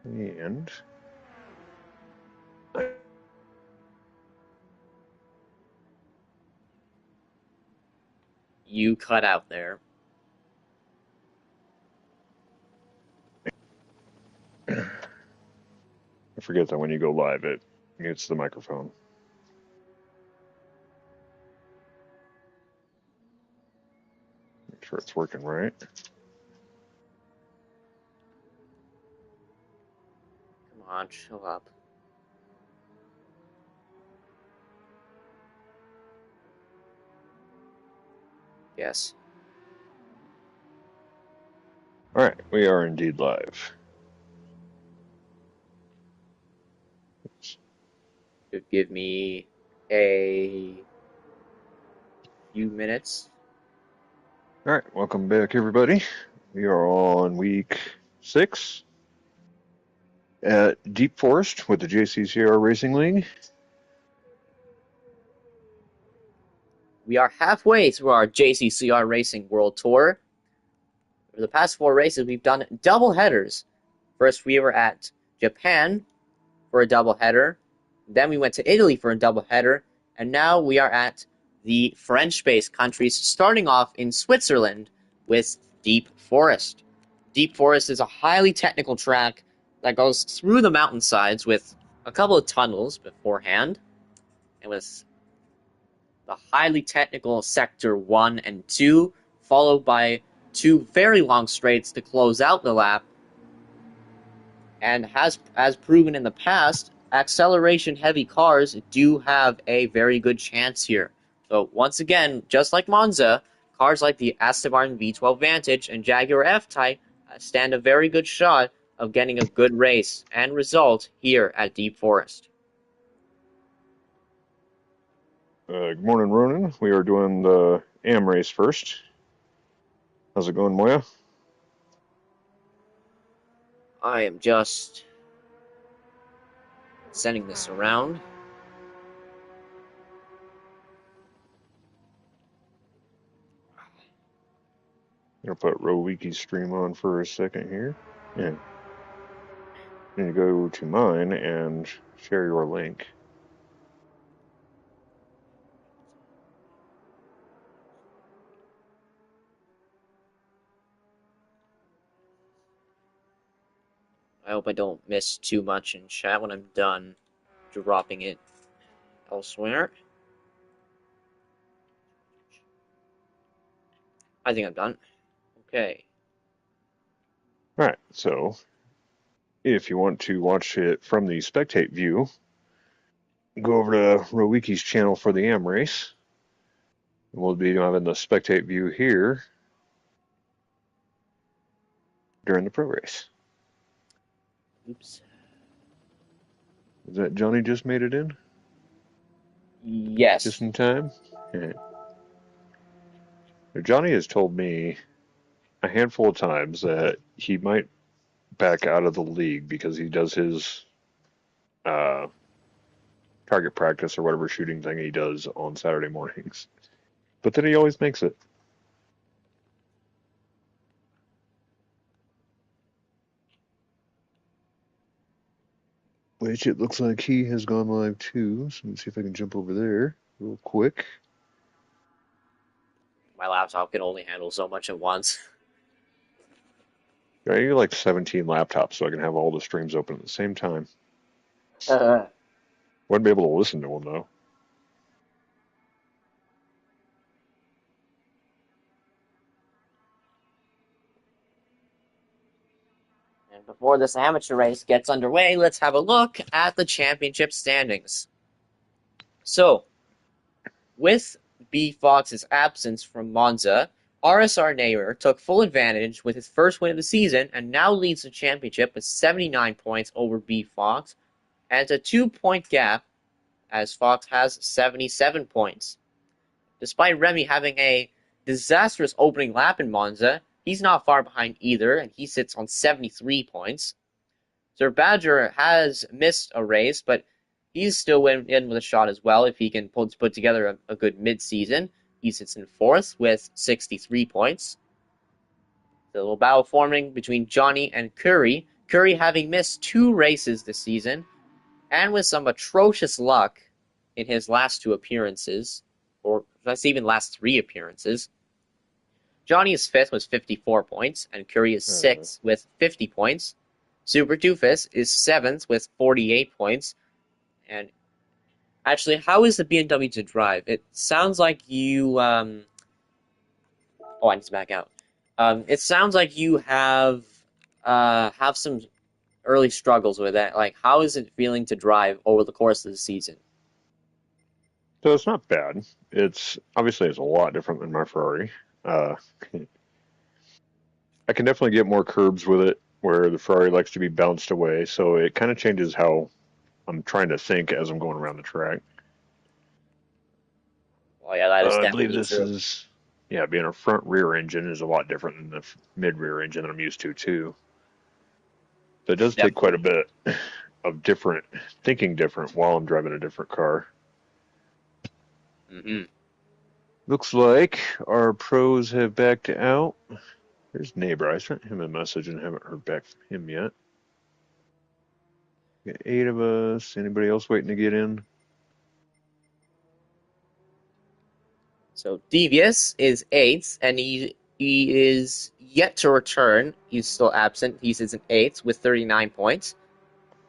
And You cut out there. I forget that when you go live, it mutes the microphone. Make sure it's working right. Come on, chill up. Yes. All right, we are indeed live. Could give me a few minutes. All right, welcome back, everybody. We are on week 6 at Deep Forest with the JCCR Racing League. We are halfway through our JCCR Racing World Tour. For the past 4 races, we've done double headers. First, we were at Japan for a double header. Then we went to Italy for a double header. And now we are at the French-based countries, starting off in Switzerland with Deep Forest. Deep Forest is a highly technical track that goes through the mountainsides with a couple of tunnels beforehand, and with the highly technical Sector 1 and 2, followed by 2 very long straights to close out the lap. And as proven in the past, acceleration-heavy cars do have a very good chance here. So once again, just like Monza, cars like the Aston Martin V12 Vantage and Jaguar F-Type stand a very good shot of getting a good race and result here at Deep Forest. Good morning, Ronan. We are doing the AM race first. How's it going, Moya? I am just sending this around. I'm gonna put Rowiki's stream on for a second here. Yeah. Then you go to mine and share your link. I hope I don't miss too much in chat when I'm done dropping it elsewhere. I think I'm done. Okay. All right, so if you want to watch it from the spectate view, go over to Rowiki's channel for the AM race. We'll be having the spectate view here during the pro race. Oops. Is that Johnny just made it in? Just Yes. in time? Yeah. Johnny has told me a handful of times that he might back out of the league because he does his uh, target practice or whatever shooting thing he does on Saturday mornings. But then he always makes it. Which it looks like he has gone live too. So let's see if I can jump over there real quick. My laptop can only handle so much at once. I need like 17 laptops so I can have all the streams open at the same time. And Wouldn't be able to listen to them though. before this amateur race gets underway, let's have a look at the championship standings. So, with B. Fox's absence from Monza, RSR Naylor took full advantage with his first win of the season and now leads the championship with 79 points over B. Fox, and it's a 2-point gap as Fox has 77 points. Despite Remy having a disastrous opening lap in Monza, he's not far behind either, and he sits on 73 points. Sir Badger has missed a race, but he's still in with a shot as well if he can put together a good mid-season. He sits in 4th with 63 points. The little battle forming between Johnny and Curry. Curry having missed 2 races this season, and with some atrocious luck in his last 2 appearances, or let's even last 3 appearances. Johnny is 5th with 54 points, and Curry is 6th with 50 points. Super Doofus is 7th with 48 points. And actually, how is the BMW to drive? It sounds like you, oh, I need to back out. It sounds like you have some early struggles with it. Like, how is it feeling to drive over the course of the season? So it's not bad. It's obviously it's a lot different than my Ferrari. Uh, I can definitely get more curbs with it, where the Ferrari likes to be bounced away. So it kind of changes how I'm trying to think as I'm going around the track. Well, yeah, that is I believe definitely this true. is, yeah, being a front rear engine is a lot different than the mid rear engine that I'm used to too. So it does take quite a Definitely. bit of different thinking different while I'm driving a different car. Hmm. Looks like our pros have backed out. There's neighbor. I sent him a message and haven't heard back from him yet. Got 8 of us. Anybody else waiting to get in? So Devious is 8th, and he is yet to return. He's still absent. He's in 8th with 39 points.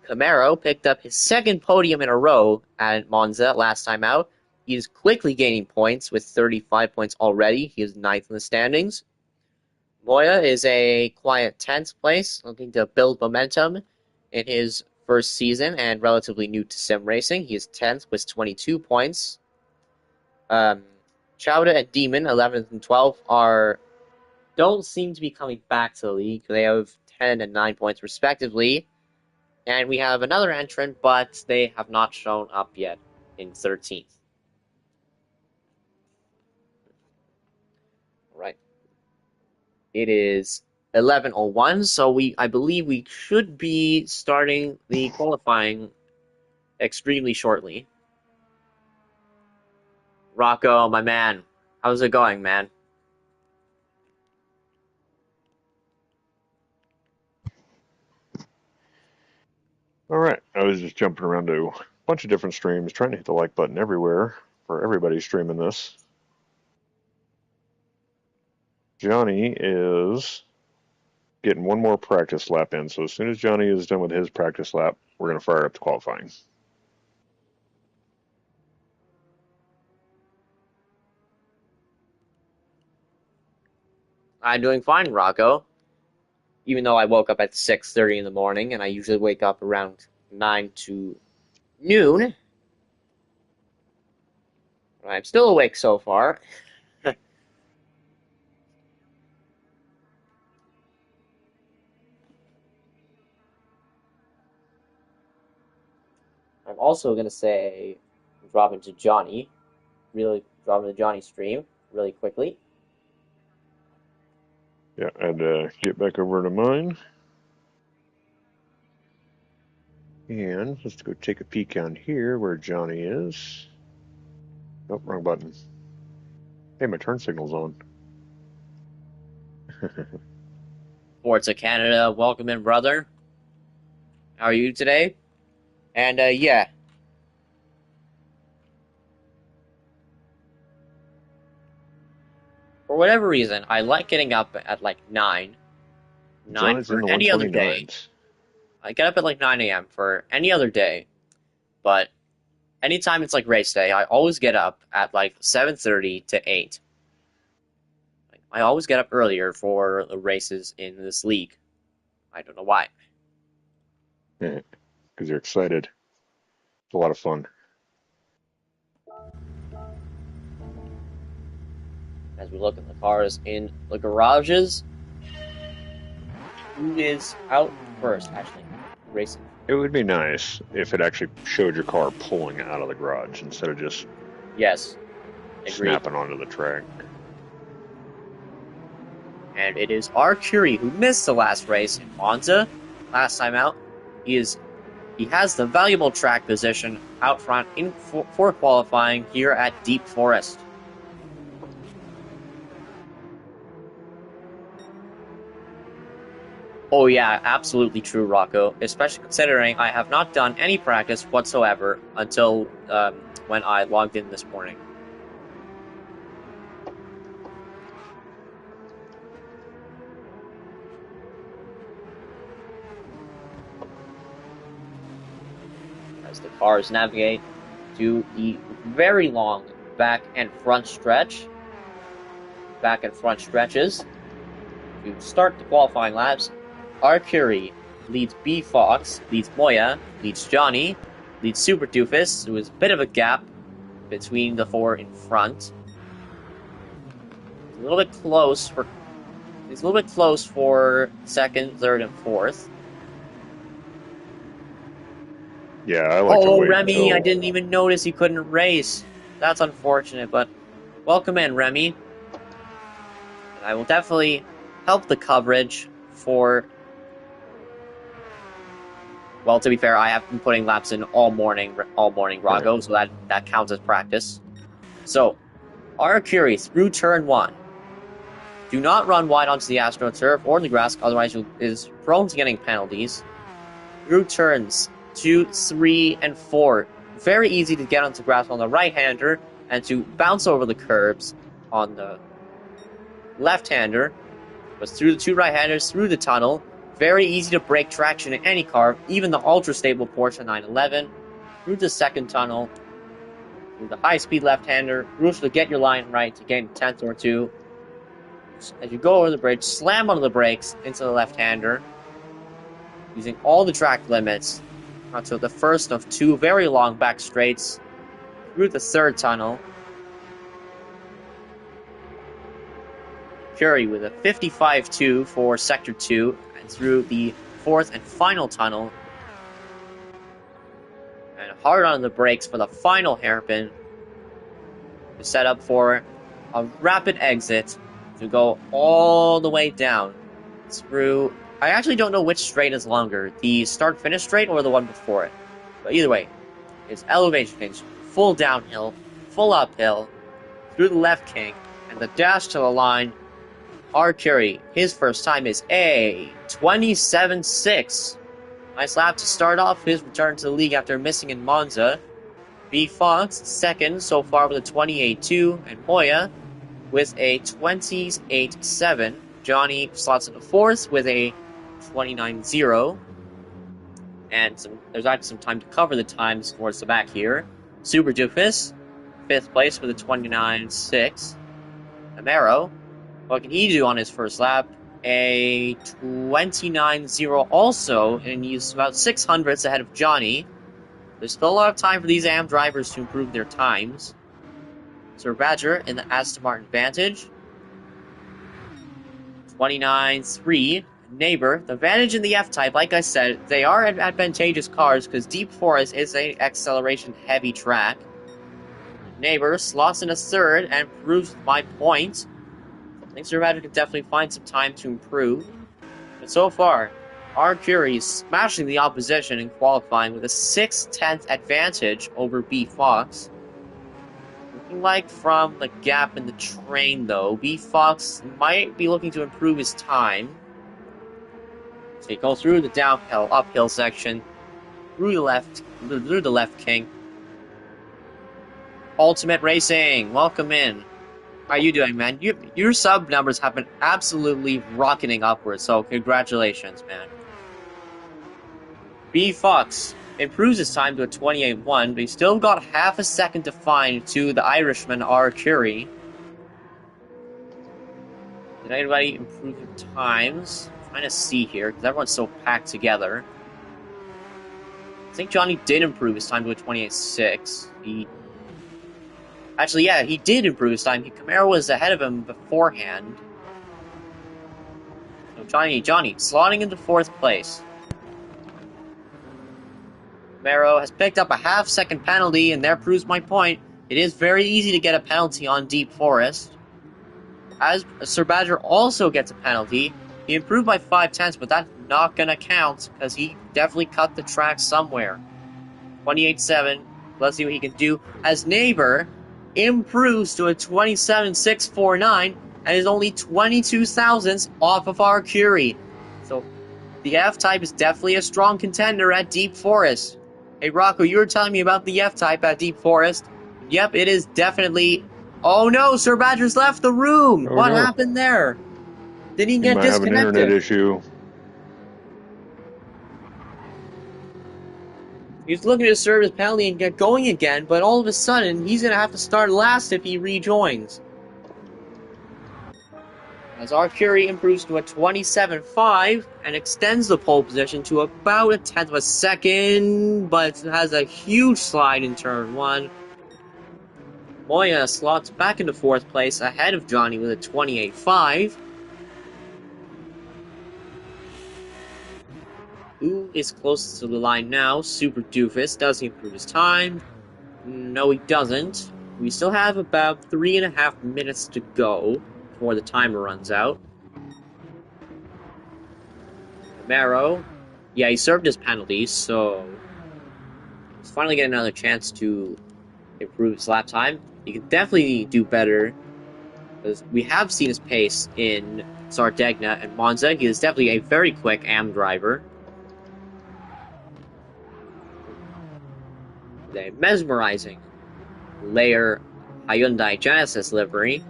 Camaro picked up his 2nd podium in a row at Monza last time out. He's quickly gaining points with 35 points already. He is 9th in the standings. Moya is a quiet 10th place, looking to build momentum in his first season and relatively new to sim racing. He is 10th with 22 points. Chowda and Demon, 11th and 12th, don't seem to be coming back to the league. They have 10 and 9 points respectively. And we have another entrant, but they have not shown up yet in 13th. Right. It is 11:01, so I believe we should be starting the qualifying extremely shortly. Rocco, my man, how's it going, man? All right. I was just jumping around to a bunch of different streams, trying to hit the like button everywhere for everybody streaming this. Johnny is getting one more practice lap in. So as soon as Johnny is done with his practice lap, we're going to fire up the qualifying. I'm doing fine, Rocco. Even though I woke up at 6:30 in the morning, and I usually wake up around 9 to noon. I'm still awake so far. I'm also gonna say drop into Johnny, really drop into Johnny's stream really quickly. Yeah, and get back over to mine. And let's go take a peek on here where Johnny is. Nope, wrong button. Hey, my turn signal's on. Forza Canada, welcome in, brother. How are you today? And yeah, for whatever reason, I like getting up at like 9 Johnny's in for the any other day. 129s. I get up at like 9 a.m. for any other day, but anytime it's like race day, I always get up at like 7:30 to 8. I always get up earlier for the races in this league. I don't know why. Because you're excited. It's a lot of fun. As we look at the cars in the garages, who is out first? Actually, racing. It would be nice if it actually showed your car pulling out of the garage instead of just Yes, agreed. snapping onto the track. And it is our Curie who missed the last race in Monza. Last time out, he has the valuable track position out front for qualifying here at Deep Forest. Oh yeah, absolutely true, Rocco. Especially considering I have not done any practice whatsoever until when I logged in this morning. As the cars navigate to the very long back and front stretches to start the qualifying laps. R. Curie leads B. Fox, leads Moya, leads Johnny, leads Super Doofus. There was a bit of a gap between the four in front. It's a little bit close for second, third, and fourth. Yeah, I like to wait Remy, until... I didn't even notice he couldn't race. That's unfortunate, but welcome in, Remy. I will definitely help the coverage for... Well, to be fair, I have been putting laps in all morning, Rocco, so that counts as practice. So, R. Curie through turn 1. Do not run wide onto the astronaut turf or the grass, otherwise you is prone to getting penalties. Through turns 2, 3, and 4. Very easy to get onto grass on the right-hander and to bounce over the curbs on the left-hander. But through the two right-handers, through the tunnel. Very easy to break traction in any car, even the ultra-stable Porsche 911. Through the second tunnel. Through the high-speed left-hander. Crucial to get your line right to gain a tenth or two. As you go over the bridge, slam onto the brakes into the left-hander. Using all the track limits until the first of two very long back straights through the third tunnel. Curie with a 55.2 for Sector 2 and through the fourth and final tunnel. And hard on the brakes for the final hairpin to set up for a rapid exit to go all the way down through... I actually don't know which straight is longer, the start-finish straight or the one before it. But either way, it's elevation change, full downhill, full uphill, through the left kink, and the dash to the line. R. Curie, his first time is a 27.6. Nice lap to start off his return to the league after missing in Monza. B. Fox, second so far with a 28.2, and Moya with a 28.7. Johnny slots into fourth with a 29.0. And there's actually some time to cover the times towards the back here. Super Doofus, fifth place with a 29.6. Amaro, what can he do on his first lap? A 29.0 also, and he's about 600ths ahead of Johnny. There's still a lot of time for these AM drivers to improve their times. Sir Badger in the Aston Martin Vantage. 29.3. Neighbor, the Vantage in the F-Type, like I said, they are advantageous cars because Deep Forest is an acceleration-heavy track. Neighbor slots in a third and proves my point. I think Sir Badger could definitely find some time to improve. But so far, R. Curie is smashing the opposition in qualifying with a 6/10 advantage over B. Fox. Looking like from the gap in the train, though, B. Fox might be looking to improve his time. So you go through the downhill, uphill section, through the left kink. Ultimate Racing, welcome in. How are you doing, man? Your sub numbers have been absolutely rocketing upwards, so congratulations, man. B. Fox improves his time to a 28.1, but he's still got half a second to find to the Irishman R. Curie. Did anybody improve their times? I'm trying to see here, because everyone's so packed together. I think Johnny did improve his time to a 28.6. Actually, yeah, he did improve his time. Camaro was ahead of him beforehand. So Johnny slotting into fourth place. Camaro has picked up a half-second penalty, and there proves my point. It is very easy to get a penalty on Deep Forest. As Sir Badger also gets a penalty, he improved by 5/10, but that's not going to count, because he definitely cut the track somewhere. 28.7, let's see what he can do. As Neighbor improves to a 27.649, and is only 22 thousandths off of our Curie. So The F-Type is definitely a strong contender at Deep Forest. Hey, Rocco, you were telling me about the F-Type at Deep Forest. Yep, it is definitely... Oh no, Sir Badger's left the room! Oh What no. happened there? Did he He get might have an internet disconnected? issue. He's looking to serve his penalty and get going again, but all of a sudden, he's going to have to start last if he rejoins. As our Curie improves to a 27.5 and extends the pole position to about a tenth of a second, but has a huge slide in turn 1. Moya slots back into 4th place ahead of Johnny with a 28.5. Who is closest to the line now? Super Doofus. Does he improve his time? No, he doesn't. We still have about 3.5 minutes to go before the timer runs out. Camaro. Yeah, he served his penalty, so he's finally getting another chance to improve his lap time. He can definitely do better, because we have seen his pace in Sardegna and Monza. He is definitely a very quick AM driver. The mesmerizing layer Hyundai Genesis livery.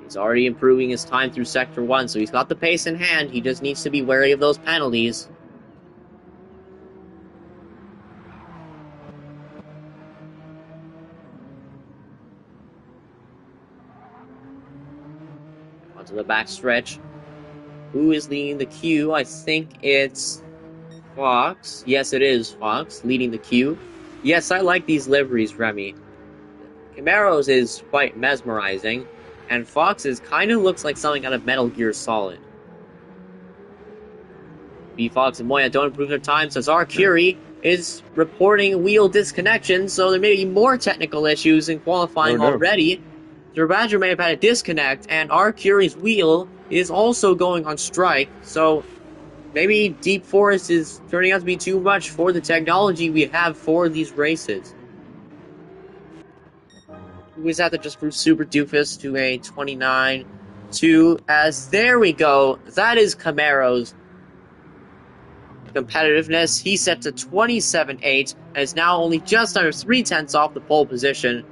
He's already improving his time through Sector 1, so he's got the pace in hand. He just needs to be wary of those penalties. Onto the back stretch. Who is leading the queue? I think it's Fox. Yes, it is Fox leading the queue. Yes, I like these liveries, Remy. Camaro's is quite mesmerizing, and Fox's kind of looks like something out of Metal Gear Solid. B-Fox and Moya don't improve their times, as our Curie is reporting wheel disconnection, so there may be more technical issues in qualifying already. Sir Badger may have had a disconnect, and our Curie's wheel is also going on strike, so maybe Deep Forest is turning out to be too much for the technology we have for these races. We just have to just prove Super Doofus to a 29.2, as there we go. That is Camaro's competitiveness. He set to 27.8 and is now only just under 0.3 off the pole position.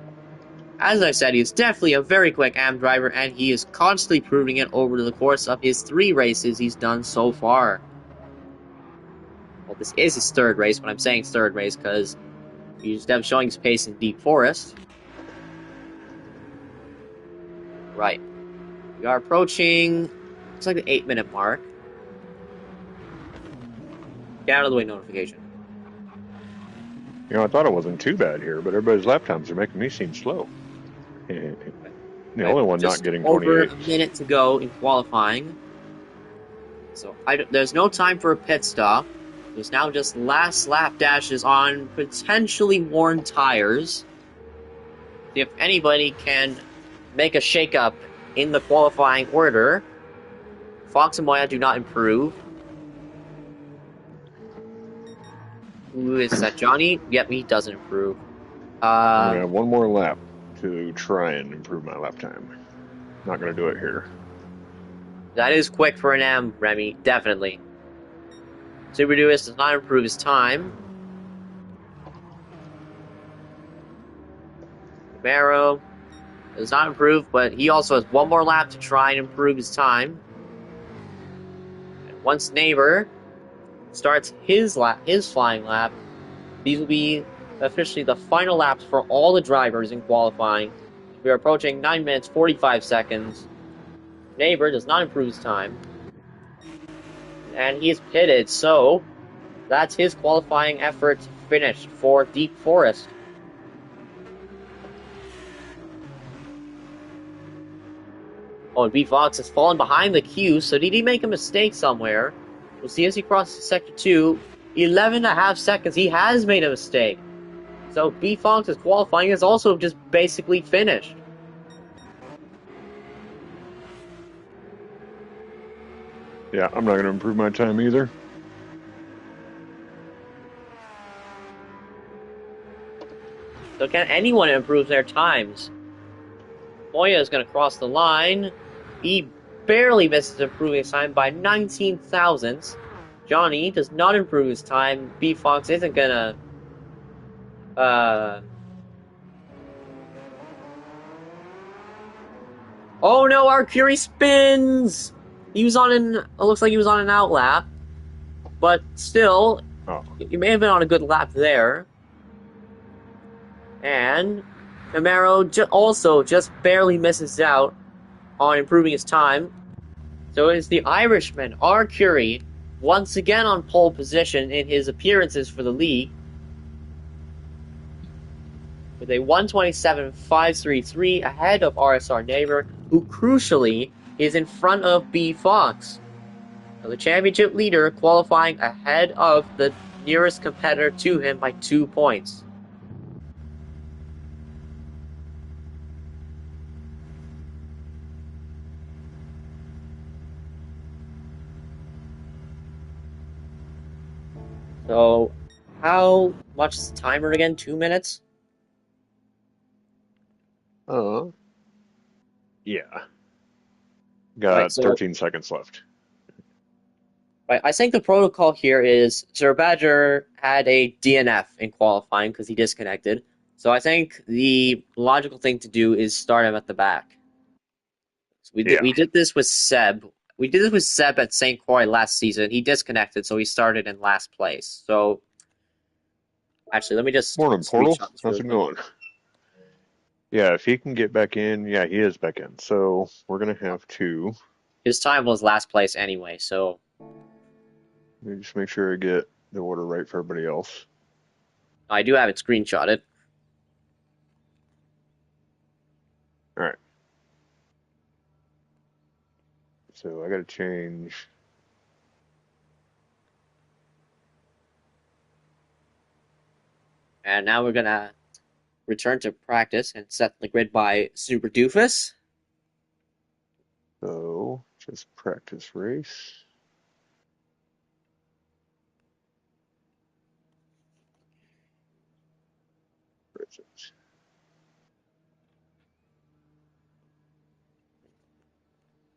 As I said, he is definitely a very quick AM driver, and he is constantly proving it over the course of his 3 races he's done so far. Well, this is his 3rd race, but I'm saying 3rd race because he's definitely showing his pace in Deep Forest. Right. We are approaching, looks like the 8-minute mark. Get out of the way notification. You know, I thought it wasn't too bad here, but everybody's lap times are making me seem slow. The only one not getting 28. Over a minute to go in qualifying. So there's no time for a pit stop. There's now just last lap dashes on potentially worn tires. If anybody can make a shakeup in the qualifying order, Fox and Moya do not improve. Who is that, Johnny? Yep, he doesn't improve. I'm gonna have one more lap to try and improve my lap time. Not gonna do it here. That is quick for an M, Remy, definitely. Super Doofus does not improve his time. Camaro does not improve, but he also has one more lap to try and improve his time. And once Neighbor starts his flying lap, these will be officially the final laps for all the drivers in qualifying. We are approaching 9 minutes 45 seconds. Neighbor does not improve his time, and he is pitted, so that's his qualifying effort finished for Deep Forest. Oh, and B-Fox has fallen behind the queue, so did he make a mistake somewhere? We'll see as he crosses Sector 2. 11.5 seconds, he has made a mistake. So B-Fox's qualifying is also just basically finished. Yeah, I'm not going to improve my time either. So can anyone improve their times? Moya is going to cross the line. barely misses improving his time by 19 thousandths. Johnny does not improve his time. B Fox isn't gonna oh no, Arcuri spins! He was on an it looks like he was on an outlap. But still, Oh, he may have been on a good lap there. And Camaro also just barely misses out on improving his time. So it's the Irishman, R. Curie, once again on pole position in his appearances for the league, with a 127.533 ahead of RSR Neighbor, who crucially is in front of B. Fox. So the championship leader qualifying ahead of the nearest competitor to him by 2 points. So, how much is the timer again? 2 minutes? uh, yeah. Right, Got so 13 seconds left. right, I think the protocol here is Sir Badger had a DNF in qualifying because he disconnected. So I think the logical thing to do is start him at the back. So Yeah. we did this with Seb. We did this with Seb at St. Croix last season. He disconnected, so he started in last place. So actually, let me just Morning, Portal. screenshot this How's real it quick. going? Yeah, if he can get back in, yeah, he is back in. So we're gonna have to His time was last place anyway, so let me just make sure I get the order right for everybody else. I do have it screenshotted. All right. So I got to change. And now we're gonna return to practice and set the grid by Super Doofus. So just practice race. Where is it?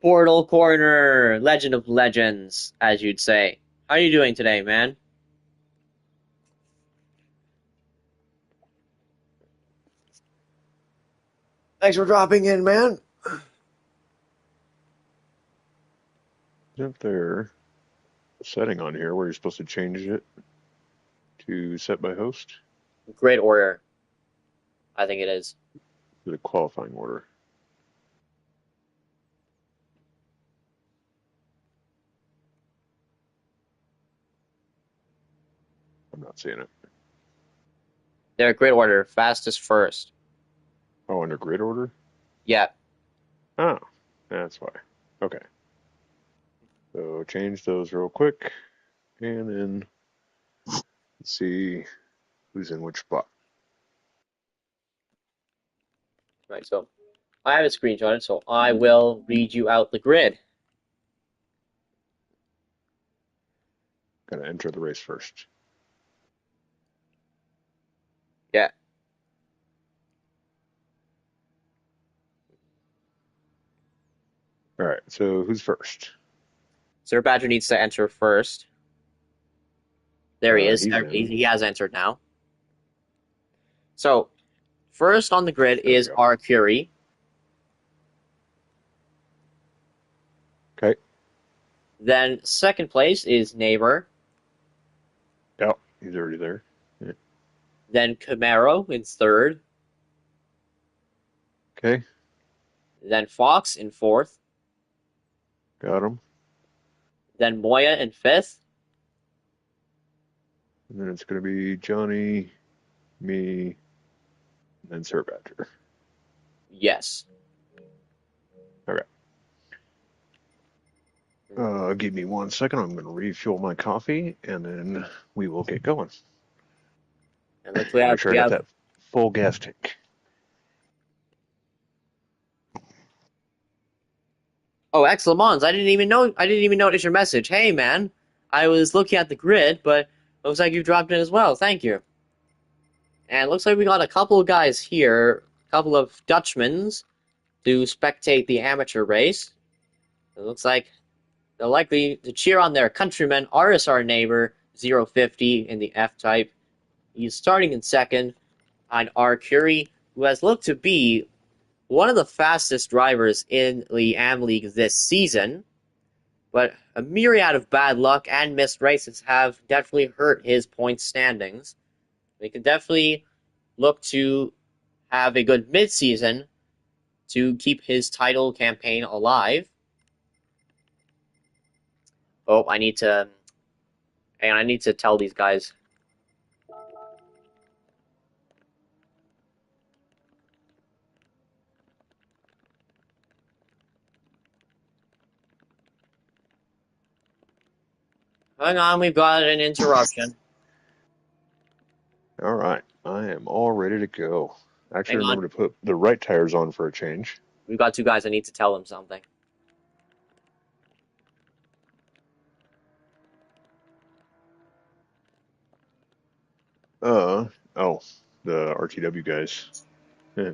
Portal Corner, Legend of Legends, as you'd say. How are you doing today, man? Thanks for dropping in, man. Isn't there a setting on here where you're supposed to change it to set by host? Grid order, I think it is. The qualifying order. I'm not seeing it. Their grid order, fastest first. Oh, under grid order? Yeah. Oh, that's why. Okay. So change those real quick, and then let's see who's in which spot. Right, so I have a screenshot, so I will read you out the grid. Gotta enter the race first. Yeah. All right, so who's first? Sir Badger needs to enter first. There he is. He's in. He has entered now. So, first on the grid There we is go. R. Curie. Okay. Then second place is Neighbor. Yeah, he's already there. Yeah. Then Camaro in third. Okay, Then Fox in fourth. got him. Then Moya in fifth. And then it's gonna be Johnny, me, and then Sir Badger. Yes. Okay. Give me 1 second. I'm gonna refuel my coffee, and then we will get going. And look, Make sure I got that full gas tank. oh, Exclamons, I didn't even notice your message. Hey man. I was looking at the grid, but looks like you dropped in as well. Thank you. And looks like we got a couple of guys here, a couple of Dutchmans to spectate the amateur race. It looks like they're likely to cheer on their countryman, RSR neighbor, 050 in the F-Type. He's starting in second behind R. Curie, who has looked to be one of the fastest drivers in the AM League this season. But a myriad of bad luck and missed races have definitely hurt his point standings. They can definitely look to have a good midseason to keep his title campaign alive. Oh, I need to tell these guys. Hang on, we've got an interruption. All right, I am all ready to go. Actually, Hang on, remember to put the right tires on for a change. we've got two guys. I need to tell them something. Oh, the RTW guys. Yeah.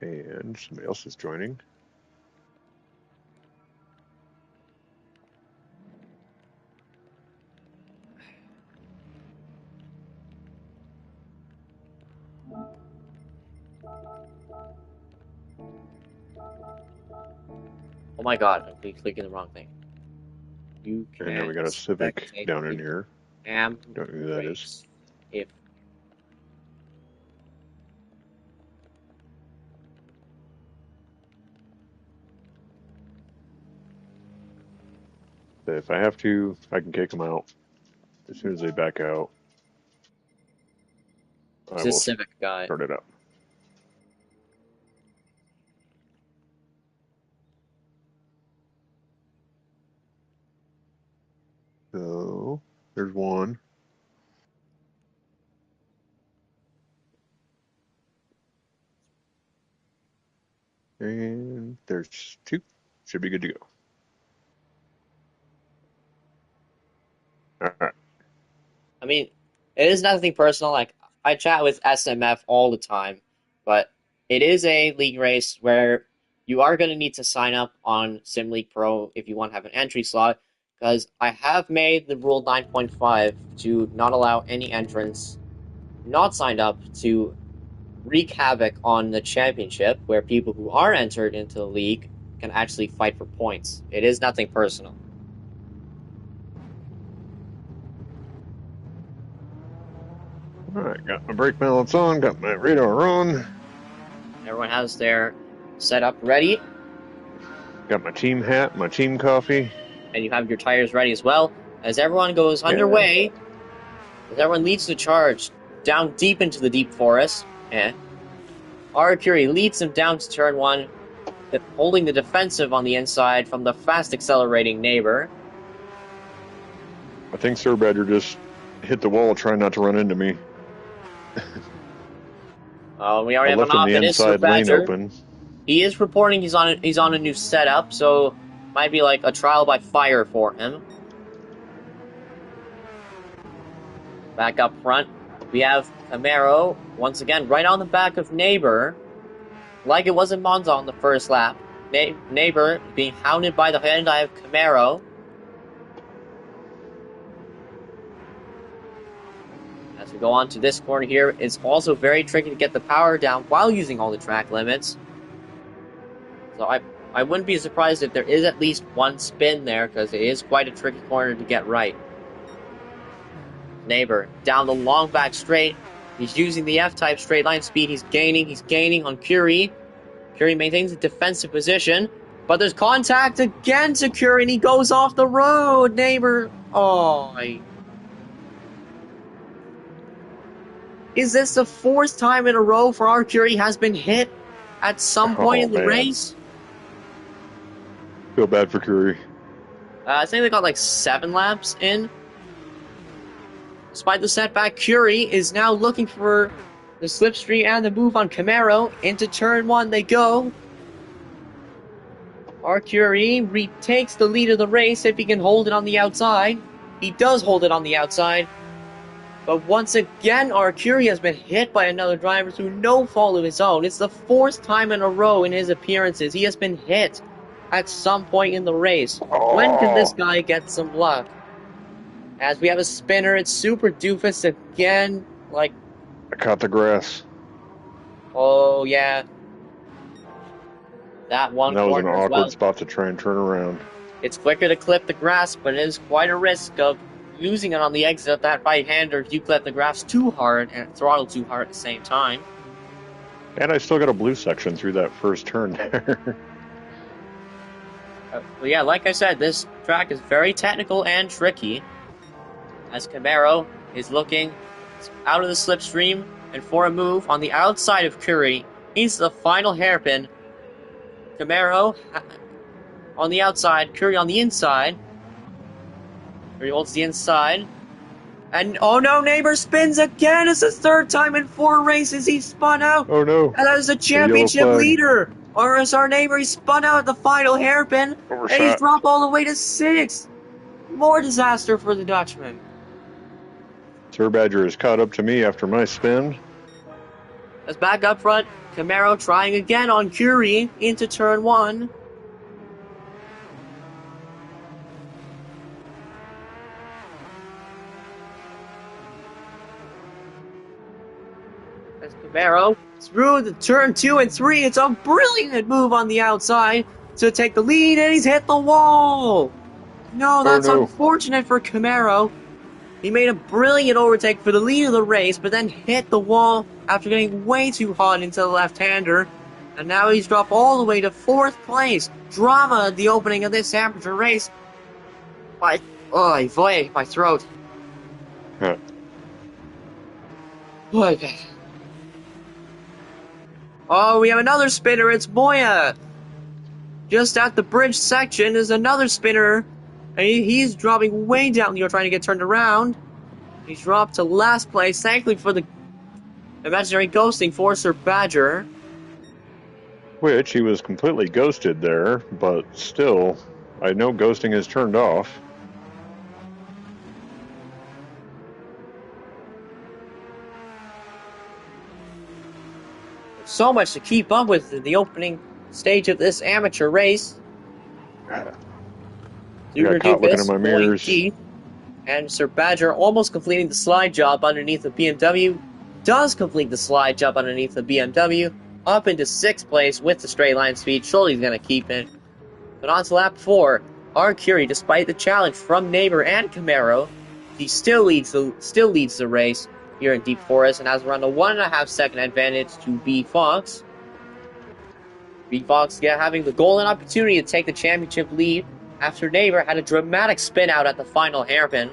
And somebody else is joining. Oh my god, I'm clicking the wrong thing. You And then can we got a Civic spectate down in the here. AM Don't know who that is. race if But if I have to, I can kick them out as soon as they back out. I this will Civic guy. start it up. So there's one. And there's two. Should be good to go. All right. I mean, it is nothing personal. Like, I chat with SMF all the time, but it is a league race where you are going to need to sign up on SimLeague Pro if you want to have an entry slot, because I have made the rule 9.5 to not allow any entrants not signed up to wreak havoc on the championship, where people who are entered into the league can actually fight for points. It is nothing personal. All right. Got my brake balance on. Got my radar on. Everyone has their setup ready, Got my team hat, my team coffee. and you have your tires ready as well. As everyone goes Yeah. underway, as everyone leads the charge down deep into the deep forest, Arakiri leads them down to turn one, holding the defensive on the inside from the fast accelerating neighbor. I think Sir Badger just hit the wall trying not to run into me. We already I have left an him off. the It is Sir inside lane Badger. open. He is reporting he's on a new setup, so might be like a trial by fire for him. Back up front, we have Camaro once again right on the back of Neighbor, like it was in Monza on the first lap. Neighbor being hounded by the Hyundai of Camaro. As we go on to this corner here, it's also very tricky to get the power down while using all the track limits. So I wouldn't be surprised if there is at least one spin there, because it is quite a tricky corner to get right. Neighbor down the long back straight. He's using the F-type straight line speed. He's gaining on Curie. Curie maintains a defensive position, but there's contact again to Curie, and he goes off the road. Neighbor, is this the fourth time in a row for our Curie has been hit at some point in the race? Feel bad for Curry. I think they got like 7 laps in. Despite the setback, Curie is now looking for the slipstream and the move on Camaro. Into turn 1 they go. Our Curie retakes the lead of the race if he can hold it on the outside. He does hold it on the outside. But once again, our Curie has been hit by another driver through no fault of his own. It's the 4th time in a row in his appearances he has been hit at some point in the race. When can this Oh, guy get some luck? As we have a spinner, it's Super Doofus again. Like, I caught the grass. oh yeah, that one And that was an corner as awkward well. spot to try and turn around. It's quicker to clip the grass, but it is quite a risk of losing it on the exit of that right-hander if you clip the grass too hard and throttle too hard at the same time. And I still got a blue section through that first turn there. But yeah, like I said, this track is very technical and tricky. As Camaro is looking out of the slipstream and for a move on the outside of Curie into the final hairpin. Camaro on the outside, Curie on the inside. Curie holds the inside. And oh no, Neighbor spins again. It's the 3rd time in 4 races he spun out. Oh no. And that is the championship leader. Or as our neighbor, he spun out at the final hairpin. Overshot. And he's dropped all the way to 6th. More disaster for the Dutchman. Sir Badger is caught up to me after my spin. As back up front, Camaro trying again on Curie into turn 1. As Camaro through the turn 2 and 3, it's a brilliant move on the outside to take the lead, and he's hit the wall. No, that's unfortunate for Camaro. He made a brilliant overtake for the lead of the race, but then hit the wall after getting way too hot into the left-hander. And now he's dropped all the way to 4th place. Drama at the opening of this amateur race. My throat. Huh. Oh, we have another spinner. It's Moya. Just at the bridge section is another spinner. And he's dropping way down. You're trying to get turned around. He's dropped to last place. Thankfully for the imaginary ghosting for Sir Badger. Which he was completely ghosted there, but still, I know ghosting is turned off. So much to keep up with in the opening stage of this amateur race. I got caught looking at my mirrors. And Sir Badger almost completing the slide job underneath the BMW. Does complete the slide job underneath the BMW. Up into 6th place with the straight line speed. Surely he's going to keep it. But on to lap 4. Our Curie, despite the challenge from Neighbor and Camaro, he still leads the race here in Deep Forest and has around a 1.5 second advantage to B Fox. B Fox having the golden opportunity to take the championship lead after Neighbor had a dramatic spin out at the final hairpin.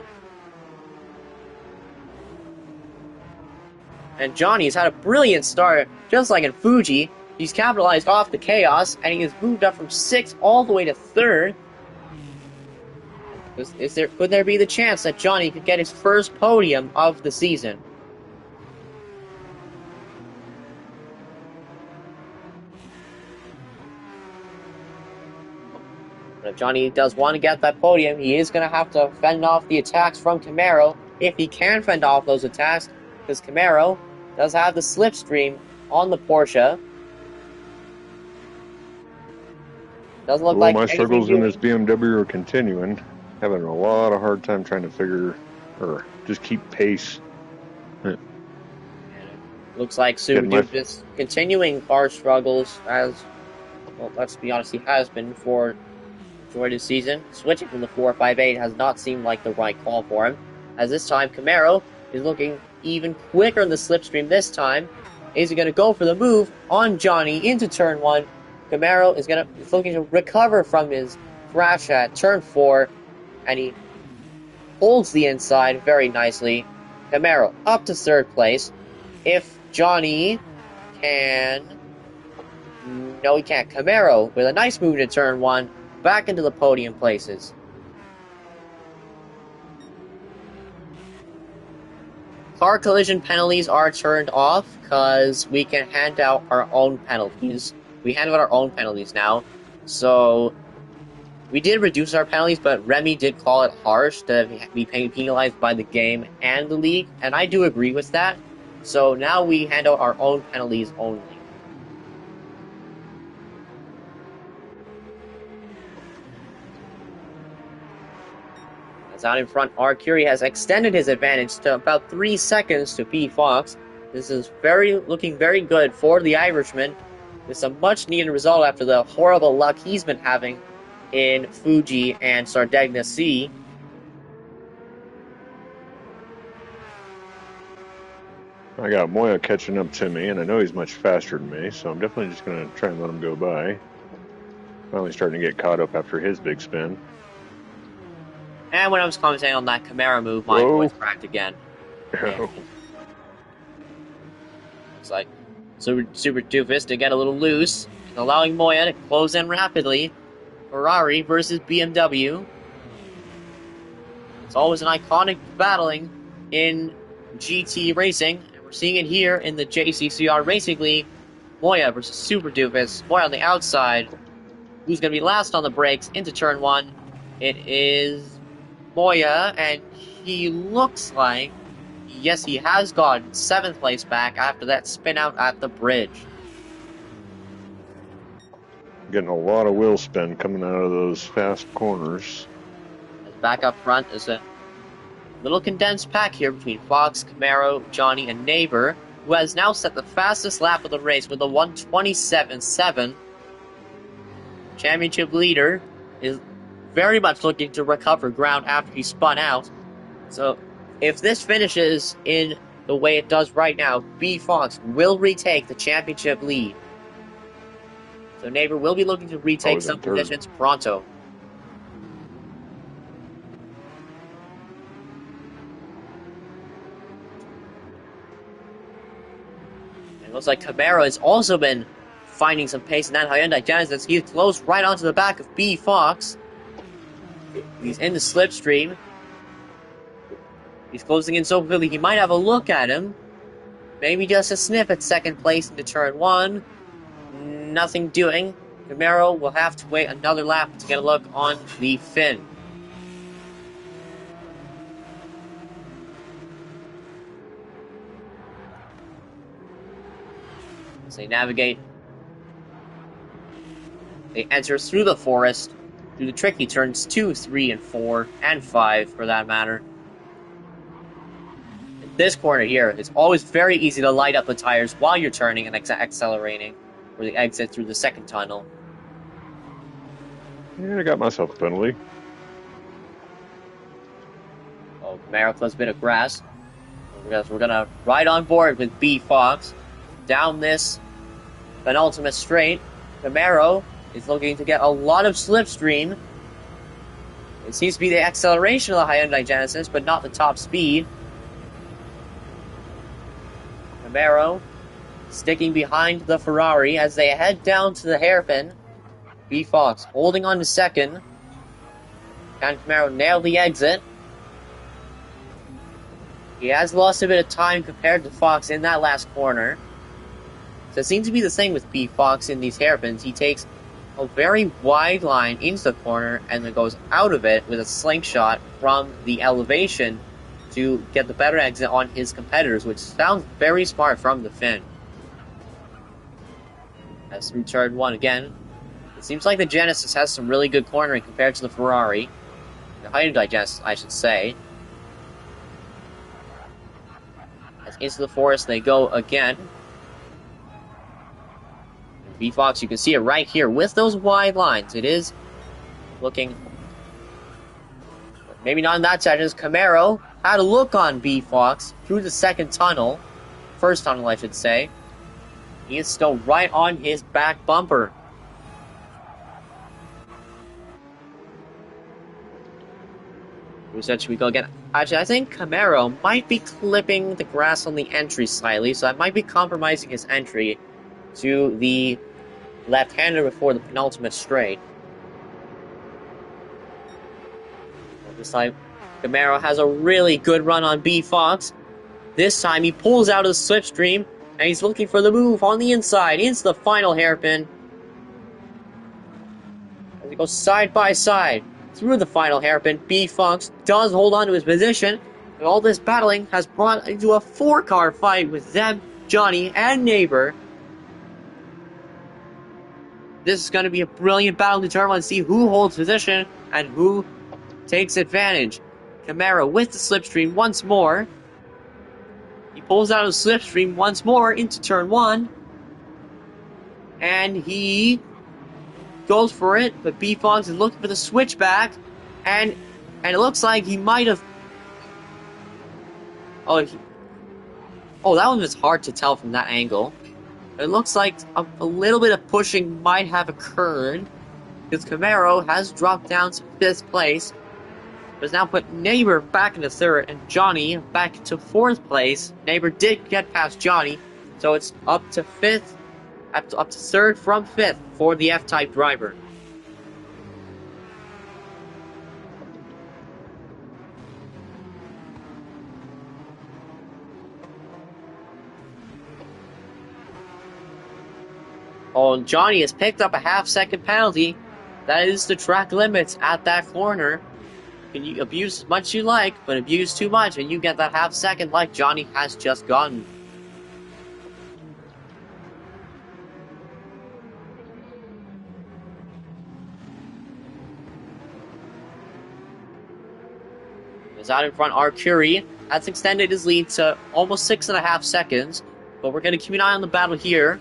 And Johnny's had a brilliant start, just like in Fuji. He's capitalized off the chaos, and he has moved up from 6th all the way to 3rd. Could there be the chance that Johnny could get his first podium of the season? But if Johnny does want to get that podium, he is going to have to fend off the attacks from Camaro, if he can fend off those attacks, because Camaro does have the slipstream on the Porsche. Doesn't look like my struggles in this BMW are continuing. Having a lot of hard time trying to figure, or just keep pace. Looks like Super Duke is continuing car struggles as, well, let's be honest, he has been for majority of the season. Switching from the 458 has not seemed like the right call for him, as this time Camaro is looking even quicker in the slipstream this time. Is he going to go for the move on Johnny into turn 1? Camaro is looking to recover from his crash at turn 4, and he holds the inside very nicely. Camaro up to 3rd place. If Johnny can... No, he can't. Camaro with a nice move to turn 1, back into the podium places. Car collision penalties are turned off because we can hand out our own penalties. We hand out our own penalties now. So We did reduce our penalties, but Remy did call it harsh to be penalized by the game and the league, and I do agree with that. So now we handle our own penalties only. As out in front, R. Curie has extended his advantage to about 3 seconds to P. Fox. This is looking very good for the Irishman. It's a much needed result after the horrible luck he's been having in Fuji and Sardegna Sea. I got Moya catching up to me, and I know he's much faster than me, so I'm definitely just going to try and let him go by. Finally starting to get caught up after his big spin. And when I was commenting on that Camara move, my voice cracked again. Oh. Looks like Super Doofus to get a little loose, allowing Moya to close in rapidly. Ferrari versus BMW. It's always an iconic battling in GT racing, and we're seeing it here in the JCCR Racing League. Moya versus Super Doofus. Moya on the outside. Who's going to be last on the brakes into turn 1? It is Moya, and he looks like, yes, he has gotten 7th place back after that spin out at the bridge. Getting a lot of wheel spin coming out of those fast corners. Back up front is a little condensed pack here between Fox, Camaro, Johnny, and Neighbor, who has now set the fastest lap of the race with a 1:27.7. Championship leader is very much looking to recover ground after he spun out. So if this finishes in the way it does right now, B. Fox will retake the championship lead. So Neighbor will be looking to retake some positions pronto. It looks like Camaro has also been finding some pace in that Hyundai Genesis. He's close right onto the back of B. Fox. He's in the slipstream. He's closing in so quickly he might have a look at him. Maybe just a sniff at second place into turn 1. Nothing doing. Camaro will have to wait another lap to get a look on the Finn. As they navigate, they enter through the forest, through the tricky turns 2, 3, and 4, and 5 for that matter. In this corner here, it's always very easy to light up the tires while you're turning and accelerating, or the exit through the second tunnel. Yeah, I got myself a penalty. Oh, Camaro clips a bit of grass. We're going to ride on board with B. Fox down this penultimate straight. Camaro is looking to get a lot of slipstream. It seems to be the acceleration of the Hyundai Genesis, but not the top speed. Camaro sticking behind the Ferrari as they head down to the hairpin. B. Fox holding on to second. Can Camaro nail the exit? He has lost a bit of time compared to Fox in that last corner. So it seems to be the same with B. Fox in these hairpins. He takes a very wide line into the corner and then goes out of it with a slingshot from the elevation to get the better exit on his competitors, which sounds very smart from the Finn. As through turn 1 again, it seems like the Genesis has some really good cornering compared to the Ferrari. The Hyundai Genesis, I should say. As into the forest they go again. B. Fox, you can see it right here with those wide lines. It is looking, maybe not in that section, as Camaro had a look on B. Fox through the second tunnel. First tunnel, I should say. He is still right on his back bumper. Should we go again? Actually, I think Camaro might be clipping the grass on the entry slightly, so I might be compromising his entry to the left-hander before the penultimate straight. This time, Camaro has a really good run on B. Fox. This time, he pulls out of the slipstream, and he's looking for the move on the inside into the final hairpin. go side by side through the final hairpin. B-Funks does hold on to his position. And all this battling has brought into a 4-car fight with them, Johnny, and Neighbor. This is going to be a brilliant battle to determine and see who holds position and who takes advantage. Camaro with the slipstream once more. He pulls out of the slipstream once more into turn 1. And he goes for it, but B-Fox is looking for the switchback. And it looks like he might have... Oh, that one was hard to tell from that angle. It looks like a little bit of pushing might have occurred, because Camaro has dropped down to 5th place, but has now put Neighbor back into 3rd, and Johnny back to 4th place. Neighbor did get past Johnny, so it's up to 5th, up to 3rd from 5th for the F-Type driver. Oh, and Johnny has picked up a half-second penalty. That is the track limits at that corner. You can abuse as much as you like, but abuse too much, and you get that half-second like Johnny has just gotten. Is out in front, Arcuri has extended his lead to almost 6.5 seconds, but we're going to keep an eye on the battle here,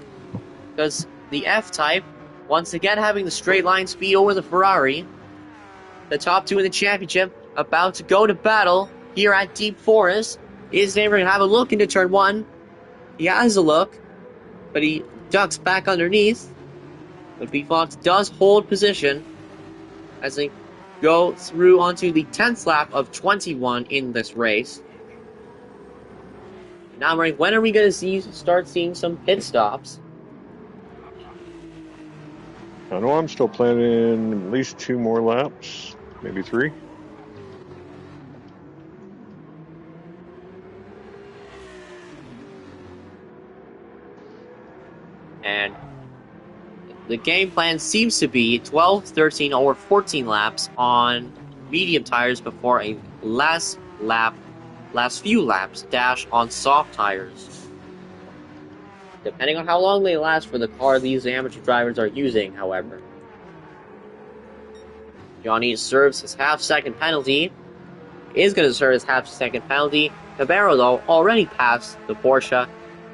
because the F-Type, once again having the straight line speed over the Ferrari. The top 2 in the championship about to go to battle here at Deep Forest. Is Neighbor going to have a look into turn 1? He has a look, but he ducks back underneath. But B-Fox does hold position as they go through onto the 10th lap of 21 in this race. Now I'm wondering, when are we going to start seeing some pit stops? I know I'm still planning at least 2 more laps, maybe 3. And the game plan seems to be 12, 13, or 14 laps on medium tires before a last few laps dash on soft tires. Depending on how long they last for the car these amateur drivers are using, however. Johnny serves his half-second penalty. Is going to serve his half-second penalty. Camaro, though, already passed the Porsche.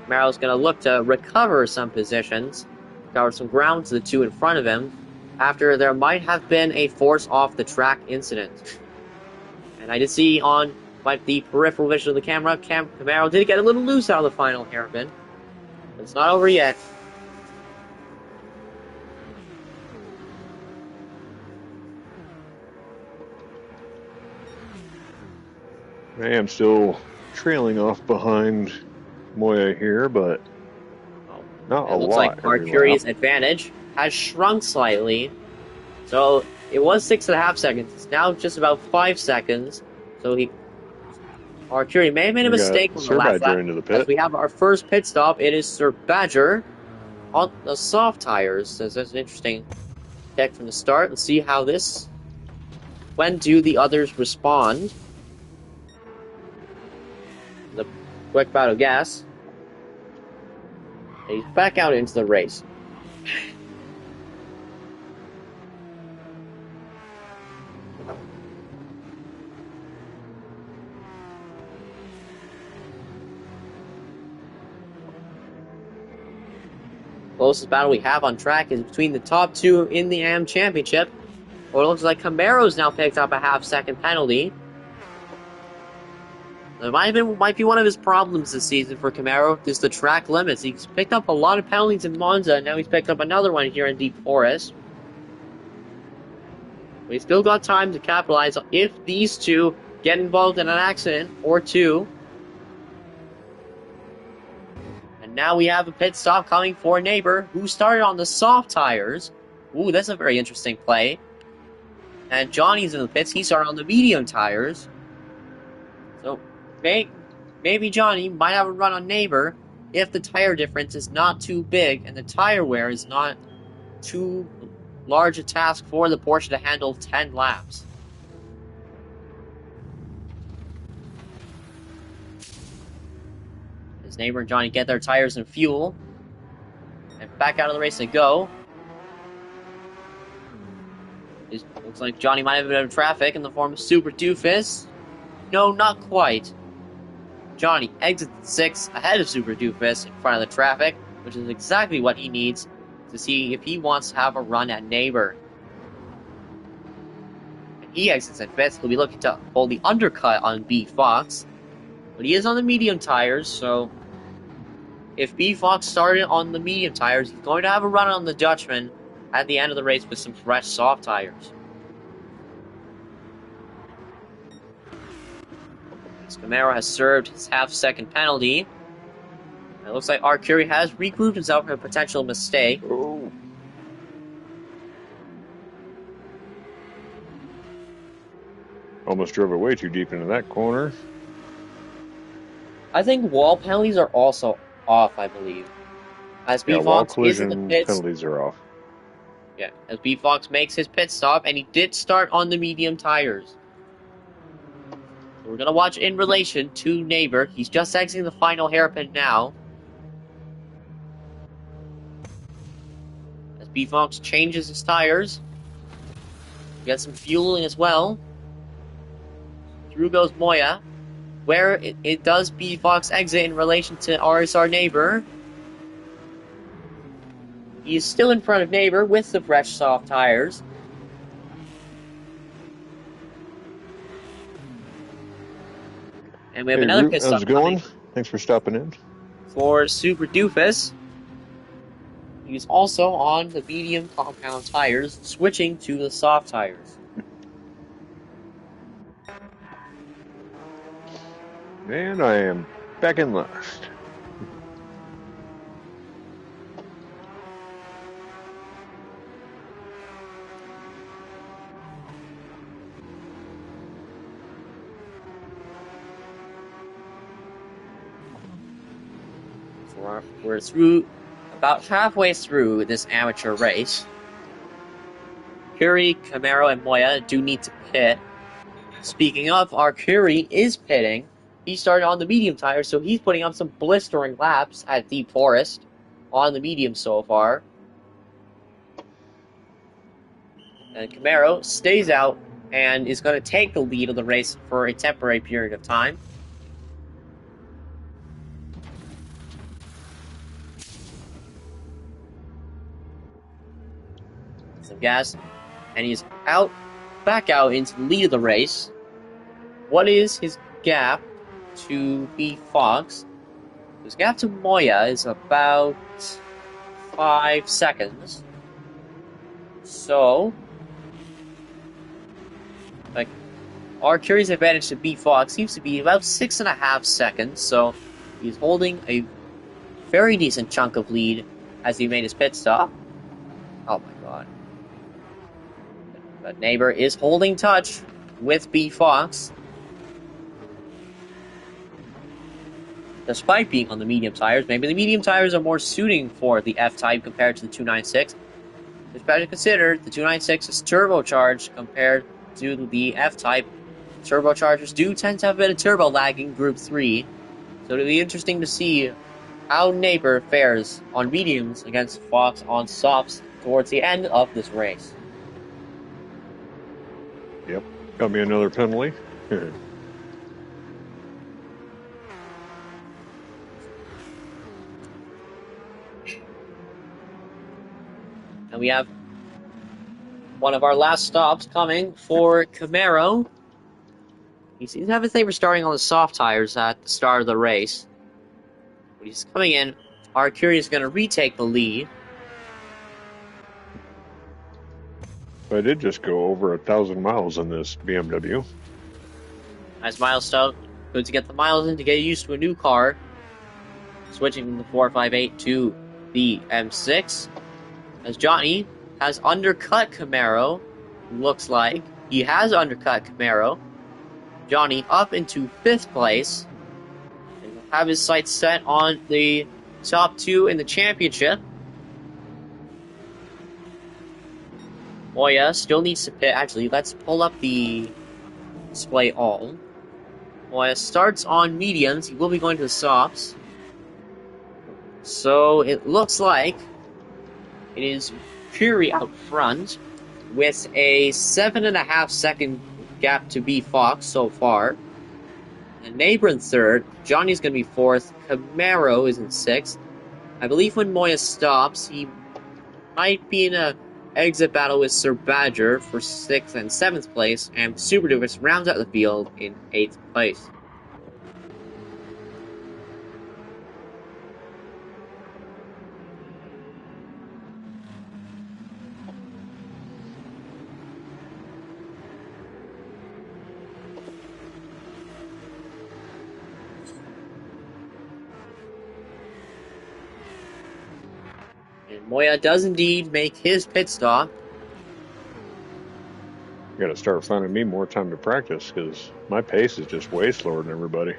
Camaro's going to look to recover some positions, recover some ground to the 2 in front of him, after there might have been a force off the track incident. And I did see on the peripheral vision of the camera, Camaro did get a little loose out of the final hairpin. It's not over yet. I am still trailing off behind Moya here, but not a lot. It looks like Arcuri's advantage has shrunk slightly. So it was 6.5 seconds. It's now just about 5 seconds. So Arcuri may have made a mistake on the last lap. Into the pit. As we have our first pit stop, it is Sir Badger on the soft tires. So that's an interesting check from the start. Let's see how this... When do the others respond? The quick bout of gas. And he's back out into the race. Closest battle we have on track is between the top 2 in the AM Championship. Well, it looks like Camaro's now picked up a half-second penalty. That might be one of his problems this season for Camaro, is the track limits. He's picked up a lot of penalties in Monza, and now he's picked up another one here in Deep Forest. But he's still got time to capitalize if these 2 get involved in an accident, or 2. Now we have a pit stop coming for Neighbor, who started on the soft tires. Ooh, that's a very interesting play. And Johnny's in the pits. He started on the medium tires. So maybe Johnny might have a run on Neighbor if the tire difference is not too big and the tire wear is not too large a task for the Porsche to handle 10 laps. His neighbor and Johnny get their tires and fuel. And back out of the race they go. It looks like Johnny might have been in traffic in the form of Super Doofus. No, not quite. Johnny exits 6th ahead of Super Doofus in front of the traffic, which is exactly what he needs to see if he wants to have a run at Neighbor. And he exits at 5th. He'll be looking to hold the undercut on B Fox, but he is on the medium tires, so if B Fox started on the medium tires, he's going to have a run on the Dutchman at the end of the race with some fresh soft tires. Camaro has served his half-second penalty. It looks like Arcuri has regrouped himself from a potential mistake. Oh. Almost drove it way too deep into that corner. I think wall penalties are also off, I believe. As B Wall Fox is in the collision pits. penalties are off. Yeah, as B Fox makes his pit stop, and he did start on the medium tires. So we're going to watch in relation to Neighbor. He's just exiting the final hairpin now. As B Fox changes his tires. Gets some fueling as well. Through goes Moya. Where it does B Fox exit in relation to RSR Neighbor. He's still in front of Neighbor with the fresh soft tires. And we have another pit stop how's it going? Thanks for stopping in. For Super Doofus. He's also on the medium compound tires, switching to the soft tires. And I am back in last. We're through, about halfway through this amateur race. Curie, Camaro, and Moya do need to pit. Speaking of, Arcuri is pitting. He started on the medium tires, so he's putting up some blistering laps at Deep Forest on the medium so far. And Camaro stays out and is going to take the lead of the race for a temporary period of time. Some gas, and he's back out into the lead of the race. What is his gap to B Fox? His gap to Moya is about 5 seconds. So, like, Arcuri's advantage to B Fox seems to be about 6.5 seconds. So, he's holding a very decent chunk of lead as he made his pit stop. Oh my god. But Neighbor is holding touch with B Fox. Despite being on the medium tires, maybe the medium tires are more suiting for the F-Type compared to the 296. Especially consider the 296 is turbocharged compared to the F-Type. Turbochargers do tend to have a bit of turbo lag in Group 3. So it'll be interesting to see how Neighbor fares on mediums against Fox on softs towards the end of this race. Yep, got me another penalty. And we have one of our last stops coming for Camaro. He seems to have his neighbor starting on the soft tires at the start of the race. But he's coming in. Arcuri is going to retake the lead. I did just go over 1,000 miles on this BMW. Nice milestone. Good to get the miles in to get used to a new car. Switching from the 458 to the M6. As Johnny has undercut Camaro. Looks like he has undercut Camaro. Johnny up into 5th place. And will have his sights set on the top 2 in the championship. Moya still needs to pit. Actually, let's pull up the display all. Moya starts on mediums. He will be going to the softs. So it looks like it is Fury out front with a 7.5 second gap to B Fox so far. And Neighbor in third. Johnny's going to be fourth. Camaro is in sixth. I believe when Moya stops, he might be in a exit battle with Sir Badger for 6th and 7th place, and Super Duvis rounds out the field in 8th place. And Moya does indeed make his pit stop. Got to start finding me more time to practice because my pace is just way slower than everybody.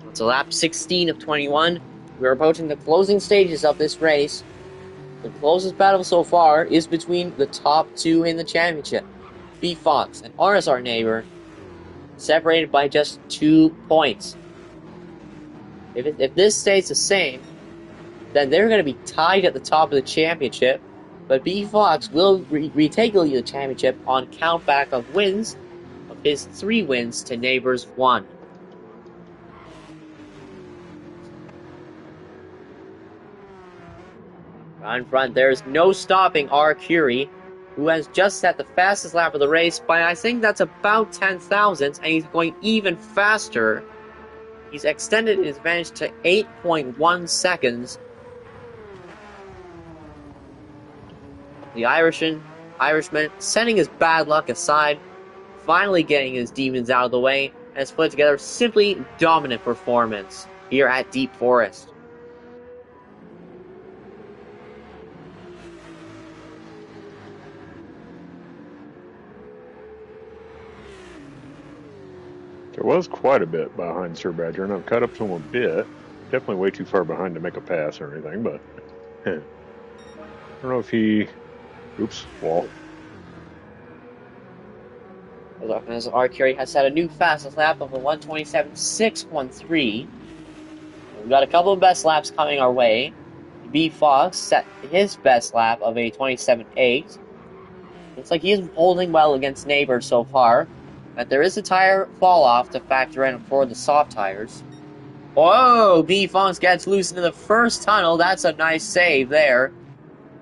It's a lap 16 of 21. We're approaching the closing stages of this race. The closest battle so far is between the top two in the championship, B Fox and RSR Neighbor, separated by just 2 points. If this stays the same, then they're going to be tied at the top of the championship, but B Fox will retake the lead of the championship on countback of wins of his 3 wins to Neighbor's 1. In front, there's no stopping R. Curie, who has just set the fastest lap of the race by, I think that's about 10 thousandths, and he's going even faster. He's extended his advantage to 8.1 seconds. The Irishman, setting his bad luck aside, finally getting his demons out of the way, and has put together simply dominant performance here at Deep Forest. There was quite a bit behind Sir Badger, and I've caught up to him a bit. Definitely way too far behind to make a pass or anything, but I don't know if he... Oops, wall. As R. Curie has set a new fastest lap of a 1:27.613. We've got a couple of best laps coming our way. B Fox set his best lap of a 27.8. Looks like he's holding well against Neighbor so far, but there is a tire fall off to factor in for the soft tires. Whoa! B Fox gets loose into the first tunnel. That's a nice save there.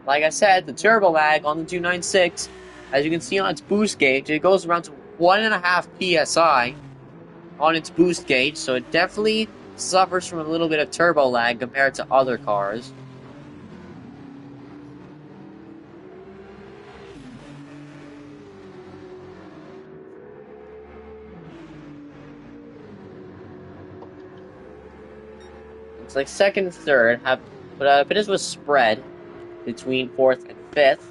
Like I said, the turbo lag on the 296, as you can see on its boost gauge, it goes around to 1.5 psi on its boost gauge, so it definitely suffers from a little bit of turbo lag compared to other cars. Looks like second and third have put a bit of a spread between 4th and 5th.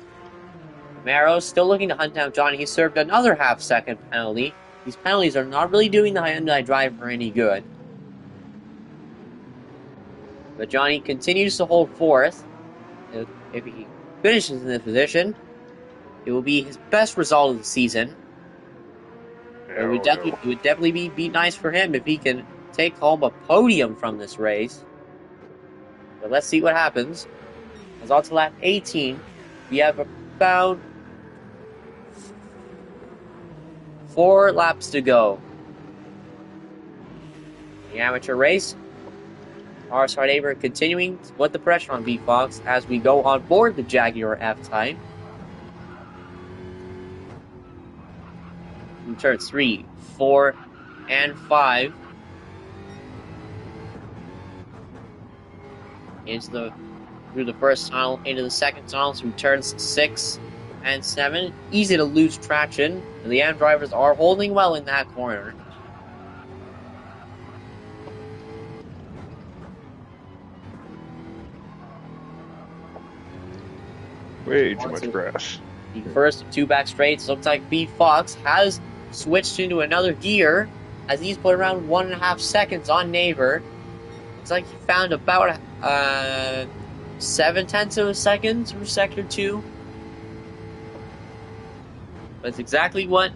Camaro's still looking to hunt down Johnny. He served another half-second penalty. These penalties are not really doing the Hyundai driver any good. But Johnny continues to hold 4th. If he finishes in this position, it will be his best result of the season. It would definitely be nice for him if he can take home a podium from this race. But let's see what happens. As on to lap 18, we have about 4 laps to go. The amateur race. RSR Neighbor continuing to put the pressure on B-Fox as we go on board the Jaguar F-Type. In turn 3, 4, and 5. Through the first tunnel, into the second tunnel, through turns 6 and 7. Easy to lose traction. The AM drivers are holding well in that corner. Way too much grass. The first of 2 back straights. Looks like B Fox has switched into another gear as he's put around 1.5 seconds on Neighbor. Looks like he found about 7/10 of a second through Sector 2. That's exactly what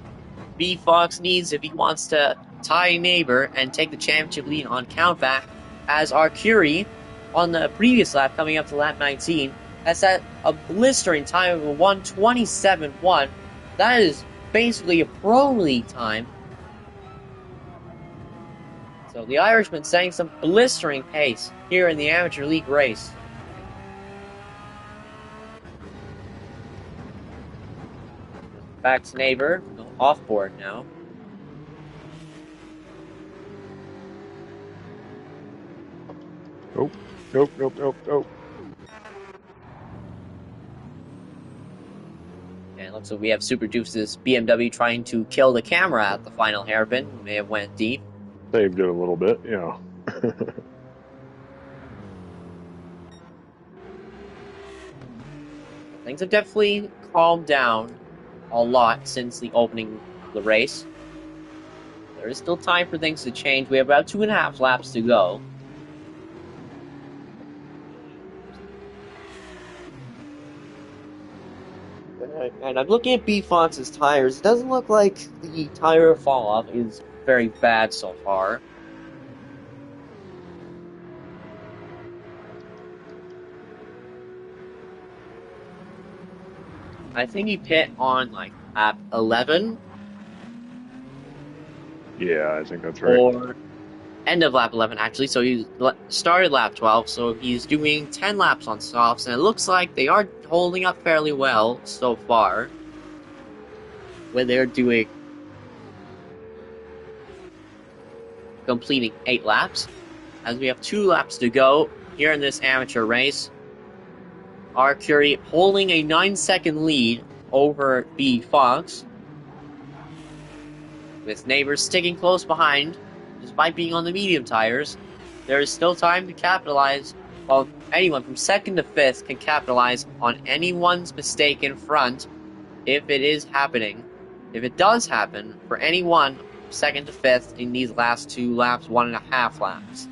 B Fox needs if he wants to tie neighbor and take the championship lead on countback, as Arcuri on the previous lap coming up to lap 19 has set a blistering time of a 1:27.1. That is basically a pro league time. So the Irishman setting some blistering pace here in the amateur league race. Back to neighbor, off board now. Nope. And it looks like we have Super Juice's BMW trying to kill the camera at the final hairpin. May have went deep. Saved it a little bit, yeah. Things have definitely calmed down a lot since the opening of the race. There is still time for things to change. We have about 2.5 laps to go. And I'm looking at B Fox's tires. It doesn't look like the tire fall off is very bad so far. I think he pit on like lap 11. Yeah, I think that's right. Or end of lap 11 actually. So he started lap 12. So he's doing 10 laps on softs, and it looks like they are holding up fairly well so far. When they're doing completing 8 laps, as we have 2 laps to go here in this amateur race. Arcuri holding a 9-second lead over B Fox, with neighbors sticking close behind. Despite being on the medium tires, there is still time to capitalize. Well, anyone from 2nd to 5th can capitalize on anyone's mistake in front if it is happening. If it does happen for anyone 2nd to 5th in these last 2 laps, 1.5 laps.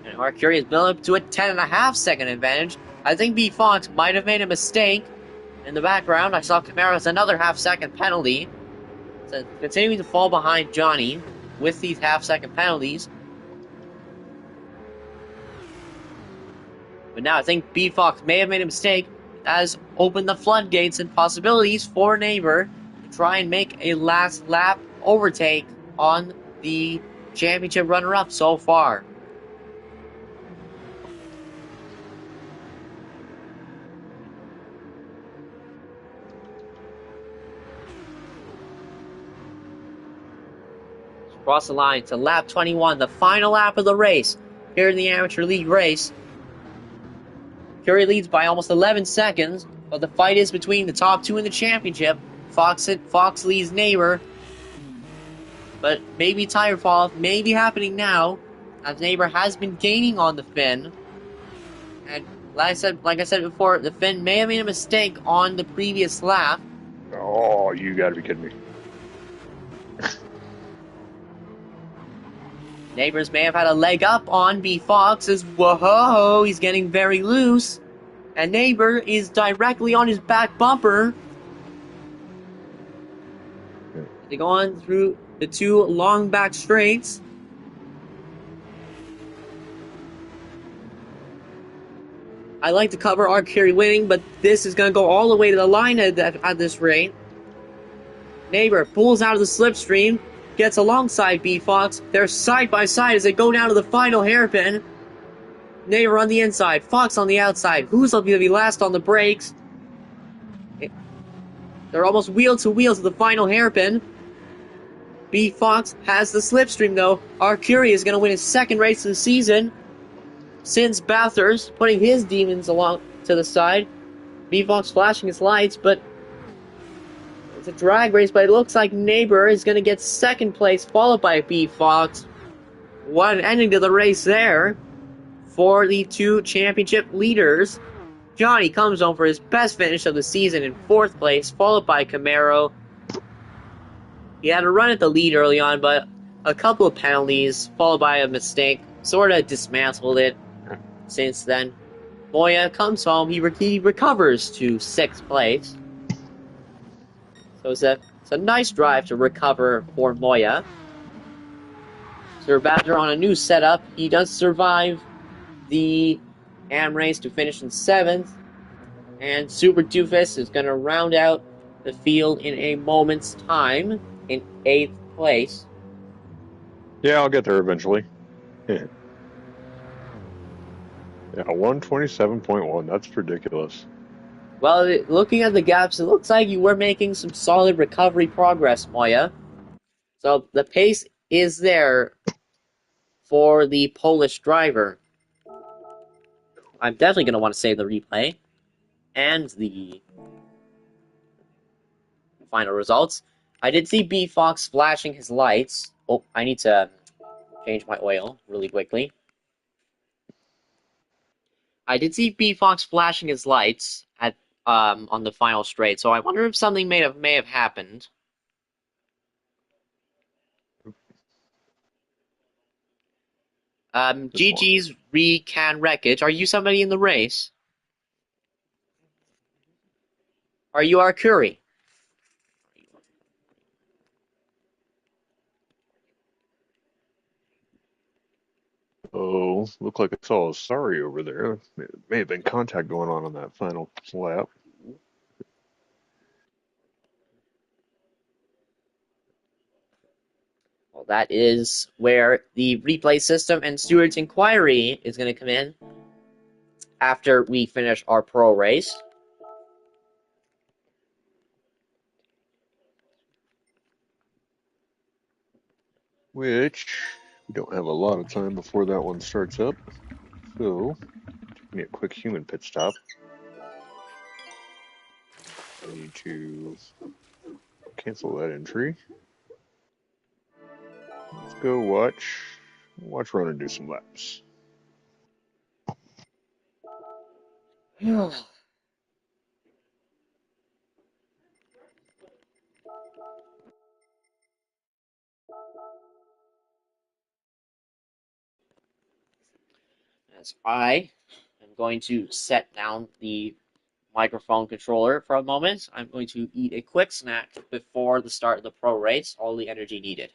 And Arcuri is building up to a 10.5-second advantage. I think B Fox might have made a mistake. In the background, I saw Camaro's another half-second penalty. So continuing to fall behind Johnny with these half-second penalties. But now I think B Fox may have made a mistake. Has opened the floodgates and possibilities for neighbor to try and make a last lap overtake on the championship runner-up so far. Cross the line to lap 21, the final lap of the race here in the Amateur League race. Curry leads by almost 11 seconds, but the fight is between the top 2 in the championship. Fox leads neighbor, but maybe tire fall off may be happening now, as neighbor has been gaining on the Finn. And like I said before, the Finn may have made a mistake on the previous lap. Oh, you gotta be kidding me. Neighbors may have had a leg up on B Fox as whoa, he's getting very loose. And neighbor is directly on his back bumper. They go on through the 2 long back straights. I like to cover Arcuri winning, but this is going to go all the way to the line at this rate. Neighbor pulls out of the slipstream. Gets alongside B Fox. They're side by side as they go down to the final hairpin. Neighbor on the inside, Fox on the outside. Who's going to be last on the brakes? They're almost wheel to wheel to the final hairpin. B Fox has the slipstream though. Arcuri is going to win his 2nd race of the season since Bathurst, putting his demons along to the side. B Fox flashing his lights, but it's a drag race, but it looks like neighbor is going to get 2nd place, followed by B Fox. What an ending to the race there. for the two championship leaders. Johnny comes home for his best finish of the season in 4th place, followed by Camaro. He had a run at the lead early on, but a couple of penalties, followed by a mistake, sort of dismantled it since then. Moya comes home. He recovers to 6th place. So it's a nice drive to recover for Moya. Sir Badger on a new setup. He does survive the AM race to finish in 7th. And Super Doofus is going to round out the field in a moment's time in 8th place. Yeah, I'll get there eventually. Yeah, 127.1. That's ridiculous. Well, looking at the gaps, it looks like you were making some solid recovery progress, Moya. So the pace is there for the Polish driver. I'm definitely going to want to save the replay and the final results. I did see B Fox flashing his lights. Oh, I need to change my oil really quickly. I did see B Fox flashing his lights at on the final straight, so I wonder if something may have happened. Just one. GG's Recan Wreckage. Are you somebody in the race? Are you our Curie? Oh, looked like I saw a sorry over there. May have been contact going on that final lap. Well, that is where the replay system and Stewart's inquiry is going to come in after we finish our pro race. Which we don't have a lot of time before that one starts up. So, taking a quick human pit stop. I need to cancel that entry. Let's go watch Ronan do some laps. As I am going to set down the microphone controller for a moment, I'm going to eat a quick snack before the start of the pro race, all the energy needed.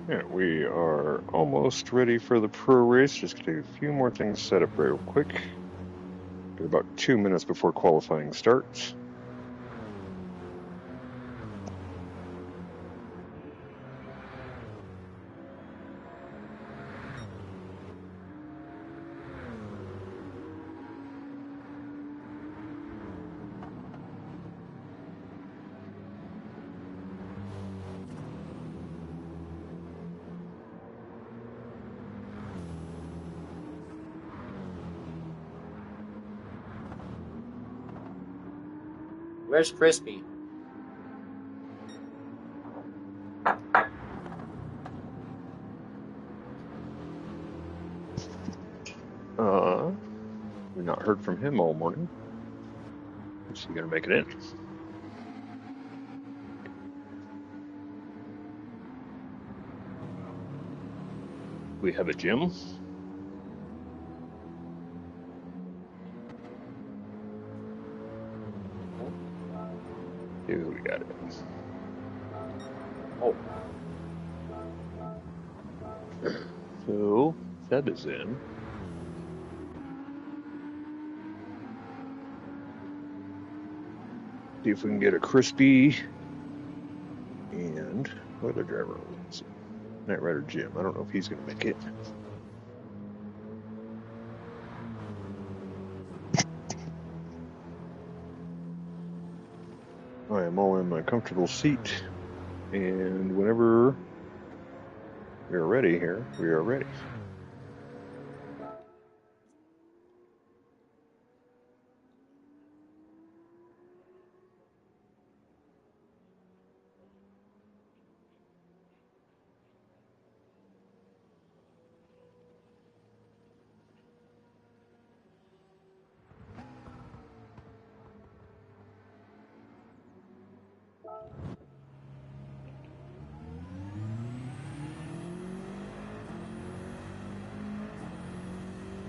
Yeah, we are almost ready for the pro race. Just get a few more things set up real quick. Got about 2 minutes before qualifying starts. Where's Crispy? We've not heard from him all morning. Is he gonna make it in? We have a Jim. See who we got in. Oh. So Seb is in. See if we can get a Crispy and what other driver is it? Knight Rider Jim. I don't know if he's gonna make it. I am all in my comfortable seat, and whenever we are ready here, we are ready.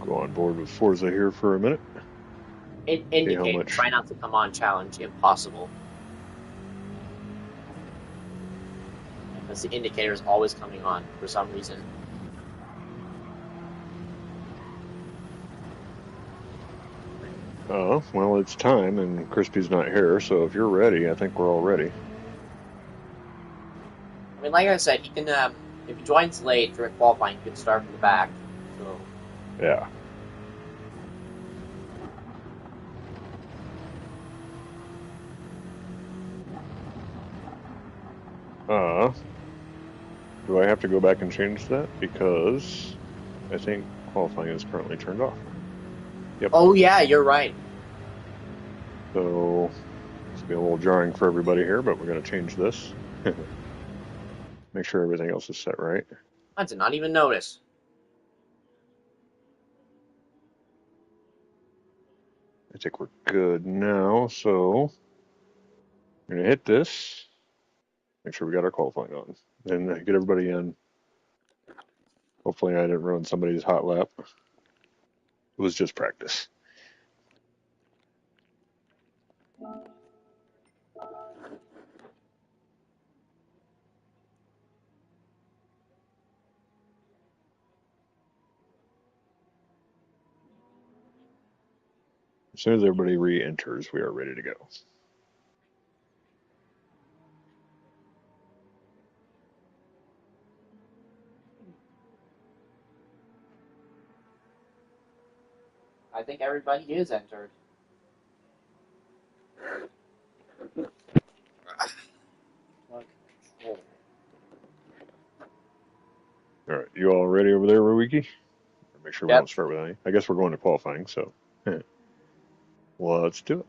Go on board with Forza here for a minute. Indicator. much- Try not to come on challenge. Impossible. Because the indicator is always coming on for some reason. Well, it's time, and Crispy's not here, so if you're ready, I think we're all ready. I mean, like I said, he can. If he joins late during qualifying, he can start from the back. So Yeah. Do I have to go back and change that? Because I think qualifying is currently turned off. Yep. Oh yeah, you're right. So it's gonna be a little jarring for everybody here, but we're gonna change this. Make sure everything else is set right. I did not even notice. I think we're good now, so I'm gonna hit this. Make sure we got our qualifying on. Then get everybody in. Hopefully I didn't ruin somebody's hot lap. It was just practice. As soon as everybody re-enters, we are ready to go. I think everybody is entered. All right, you all ready over there, Ruiki? Make sure we Yep. don't start with any. I guess we're going to qualifying, so well, let's do it.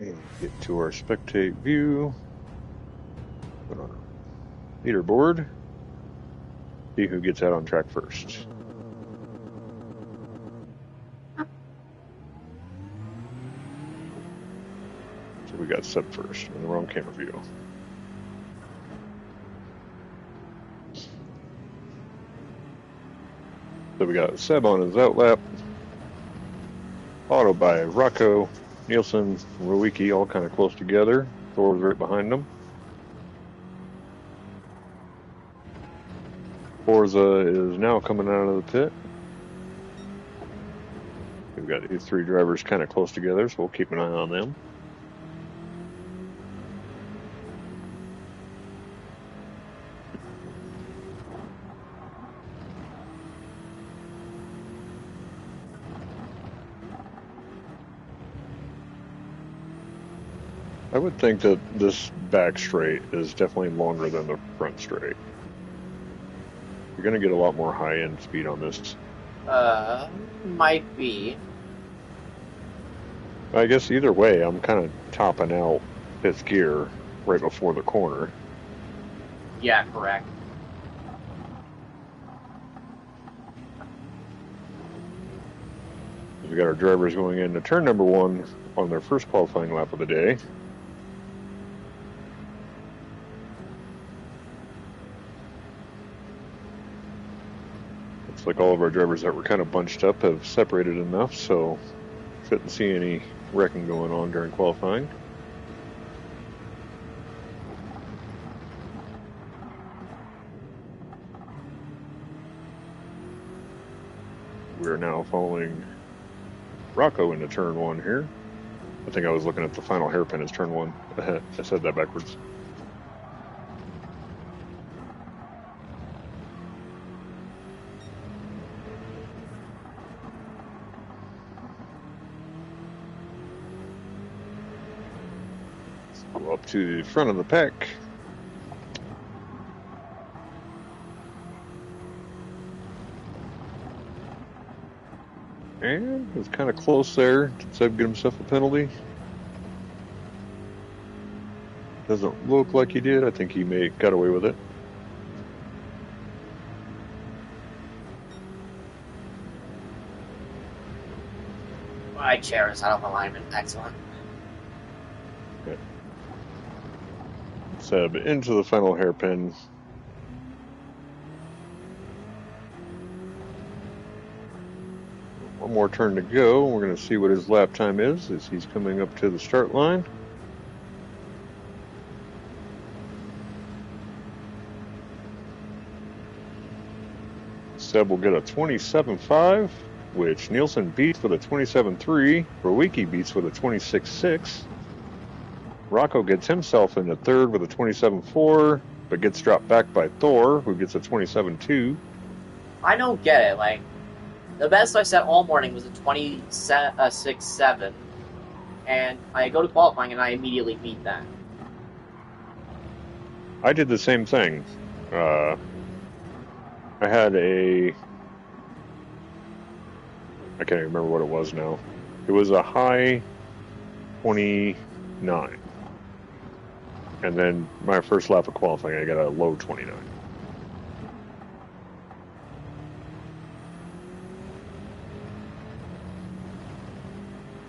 And get to our spectate view. Put on our leaderboard. See who gets out on track first. So we got Seb first in the wrong camera view. So we got Seb on his outlap, followed by Rocco, Nielsen, and Ruiki all kind of close together. Thor's right behind them. Forza is now coming out of the pit. We've got these three drivers kind of close together, so we'll keep an eye on them. I would think that this back straight is definitely longer than the front straight. You're going to get a lot more high-end speed on this. Might be. I guess either way, I'm kind of topping out fifth gear right before the corner. Yeah, correct. We got our drivers going into turn number 1 on their first qualifying lap of the day. Looks like all of our drivers that were kind of bunched up have separated enough, so shouldn't see any wrecking going on during qualifying. We're now following Rocco into turn 1 here. I think I was looking at the final hairpin as turn 1. I said that backwards. Let's go up to the front of the pack. And it's kind of close there. Did Seb get himself a penalty? Doesn't look like he did. I think he may have got away with it. My chair is out of alignment. Excellent. Okay. Seb into the final hairpin. One more turn to go. We're going to see what his lap time is as he's coming up to the start line. Seb will get a 27.5, which Nielsen beats with a 27.3. Rowicki beats with a 26.6. Rocco gets himself into third with a 27.4, but gets dropped back by Thor, who gets a 27.2. I don't get it. Like, the best I set all morning was a 26.7, and I go to qualifying and I immediately beat that. I did the same thing. I had I can't even remember what it was now. It was a high 29. And then my first lap of qualifying, I got a low 29.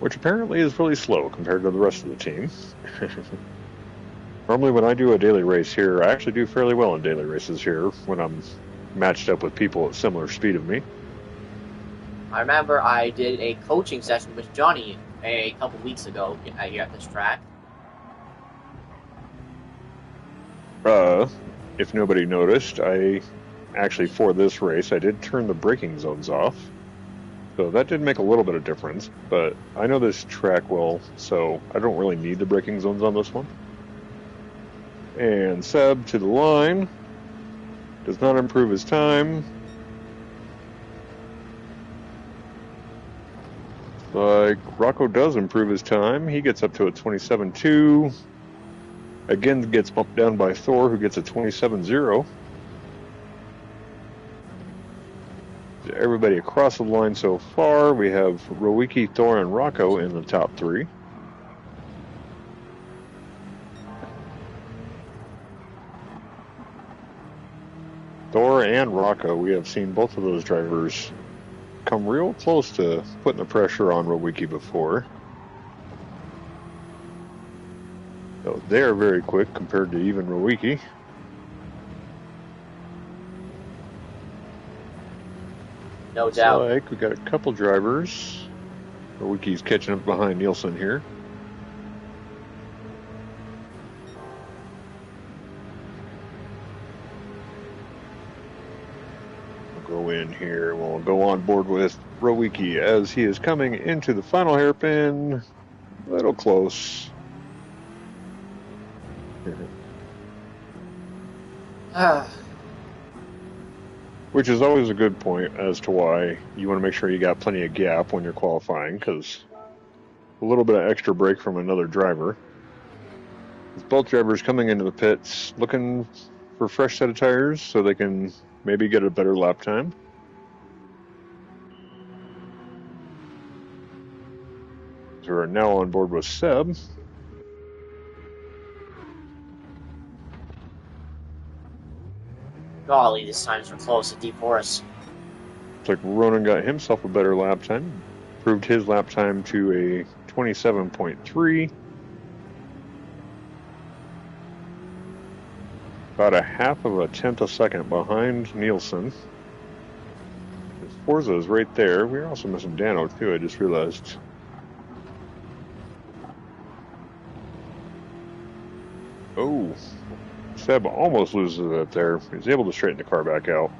Which apparently is really slow compared to the rest of the team. Normally when I do a daily race here, I actually do fairly well in daily races here when I'm matched up with people at similar speed of me. I remember I did a coaching session with Johnny a couple weeks ago here at this track. If nobody noticed, I actually, for this race, I did turn the braking zones off. So that did make a little bit of difference, but I know this track well, so I don't really need the braking zones on this one. And Seb to the line. Does not improve his time. Like, Rocco does improve his time. He gets up to a 27.2. Again, gets bumped down by Thor, who gets a 27.0. Everybody across the line so far, we have Rowicki, Thor, and Rocco in the top 3. Thor and Rocco, we have seen both of those drivers come real close to putting the pressure on Rowicki before. So they're very quick compared to even Rowicki. No doubt. Looks like we got a couple drivers. Rowicki's catching up behind Nielsen here. We'll go in here. We'll go on board with Rowicki as he is coming into the final hairpin. A little close. Which is always a good point as to why you want to make sure you got plenty of gap when you're qualifying, because a little bit of extra brake from another driver With both drivers coming into the pits looking for a fresh set of tires so they can maybe get a better lap time. So we're now on board with Seb. Golly, these times were close at Deep Forest. Looks like Ronan got himself a better lap time. Improved his lap time to a 27.3. About a half of a tenth a second behind Nielsen. Forza is right there. We're also missing Dano too, I just realized. Oh, Seb almost loses it there. He's able to straighten the car back out.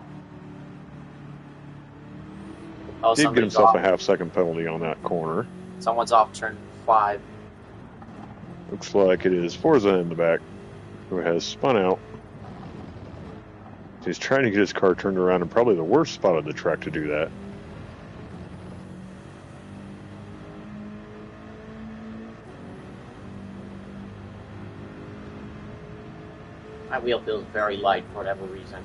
Oh, Did get himself off. a half-second penalty on that corner. Someone's off turn 5. Looks like it is Forza in the back who has spun out. He's trying to get his car turned around in probably the worst spot of the track to do that. My wheel feels very light for whatever reason.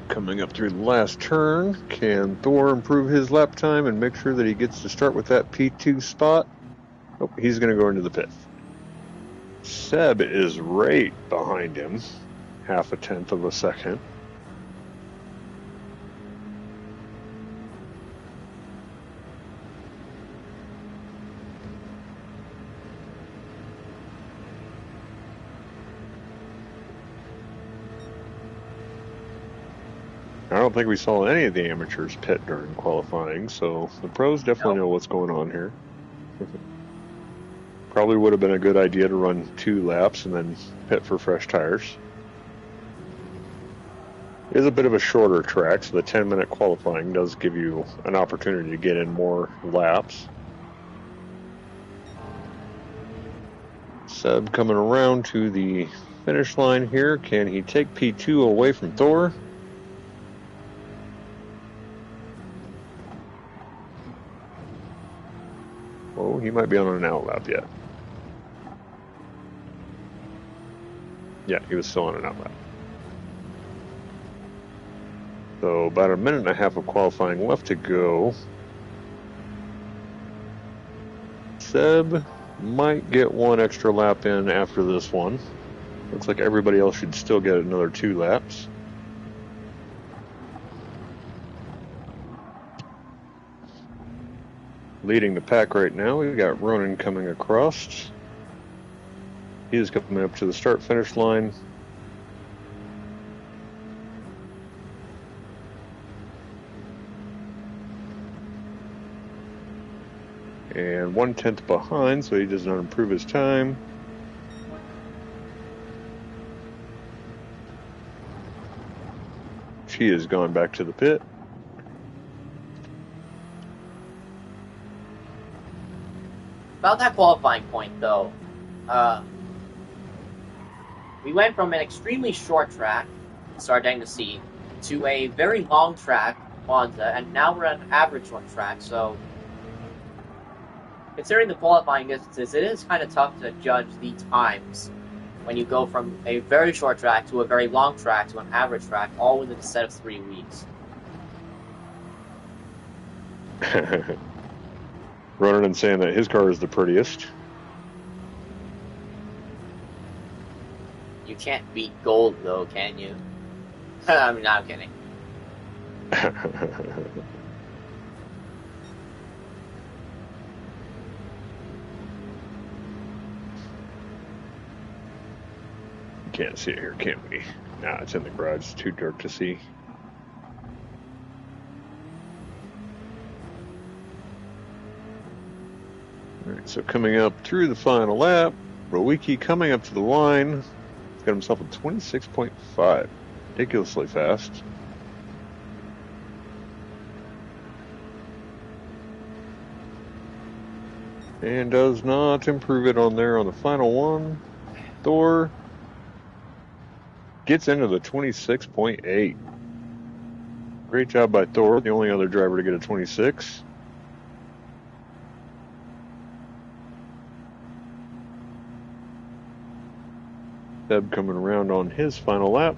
Coming up through the last turn, can Thor improve his lap time and make sure that he gets to start with that P2 spot? Oh, he's going to go into the pit. Seb is right behind him, half a tenth of a second. I don't think we saw any of the amateurs pit during qualifying, so the pros definitely know what's going on here. Probably would have been a good idea to run 2 laps and then pit for fresh tires. It is a bit of a shorter track, so the 10-minute qualifying does give you an opportunity to get in more laps. Seb coming around to the finish line here. Can he take P2 away from Thor? Oh, he might be on an out lap yet. Yeah, he was still on an out lap. So about a minute and a half of qualifying left to go. Seb might get 1 extra lap in after this one. Looks like everybody else should still get another 2 laps. Leading the pack right now, we've got Ronan coming across. He is coming up to the start-finish line. And 1/10 behind, so he does not improve his time. She has gone back to the pit. About that qualifying point, though, we went from an extremely short track, starting to see, to a very long track, Monza, and now we're at an average short track, so considering the qualifying distances, it is kind of tough to judge the times when you go from a very short track to a very long track to an average track, all within a set of 3 weeks. Ronan saying that his car is the prettiest. You can't beat gold, though, can you? I'm not kidding. Can't see it here, can we? Nah, it's in the garage. It's too dark to see. Alright, so coming up through the final lap, Rowicki coming up to the line. He's got himself a 26.5. Ridiculously fast. And does not improve it on there on the final one. Thor gets into the 26.8. Great job by Thor, the only other driver to get a 26. Seb coming around on his final lap.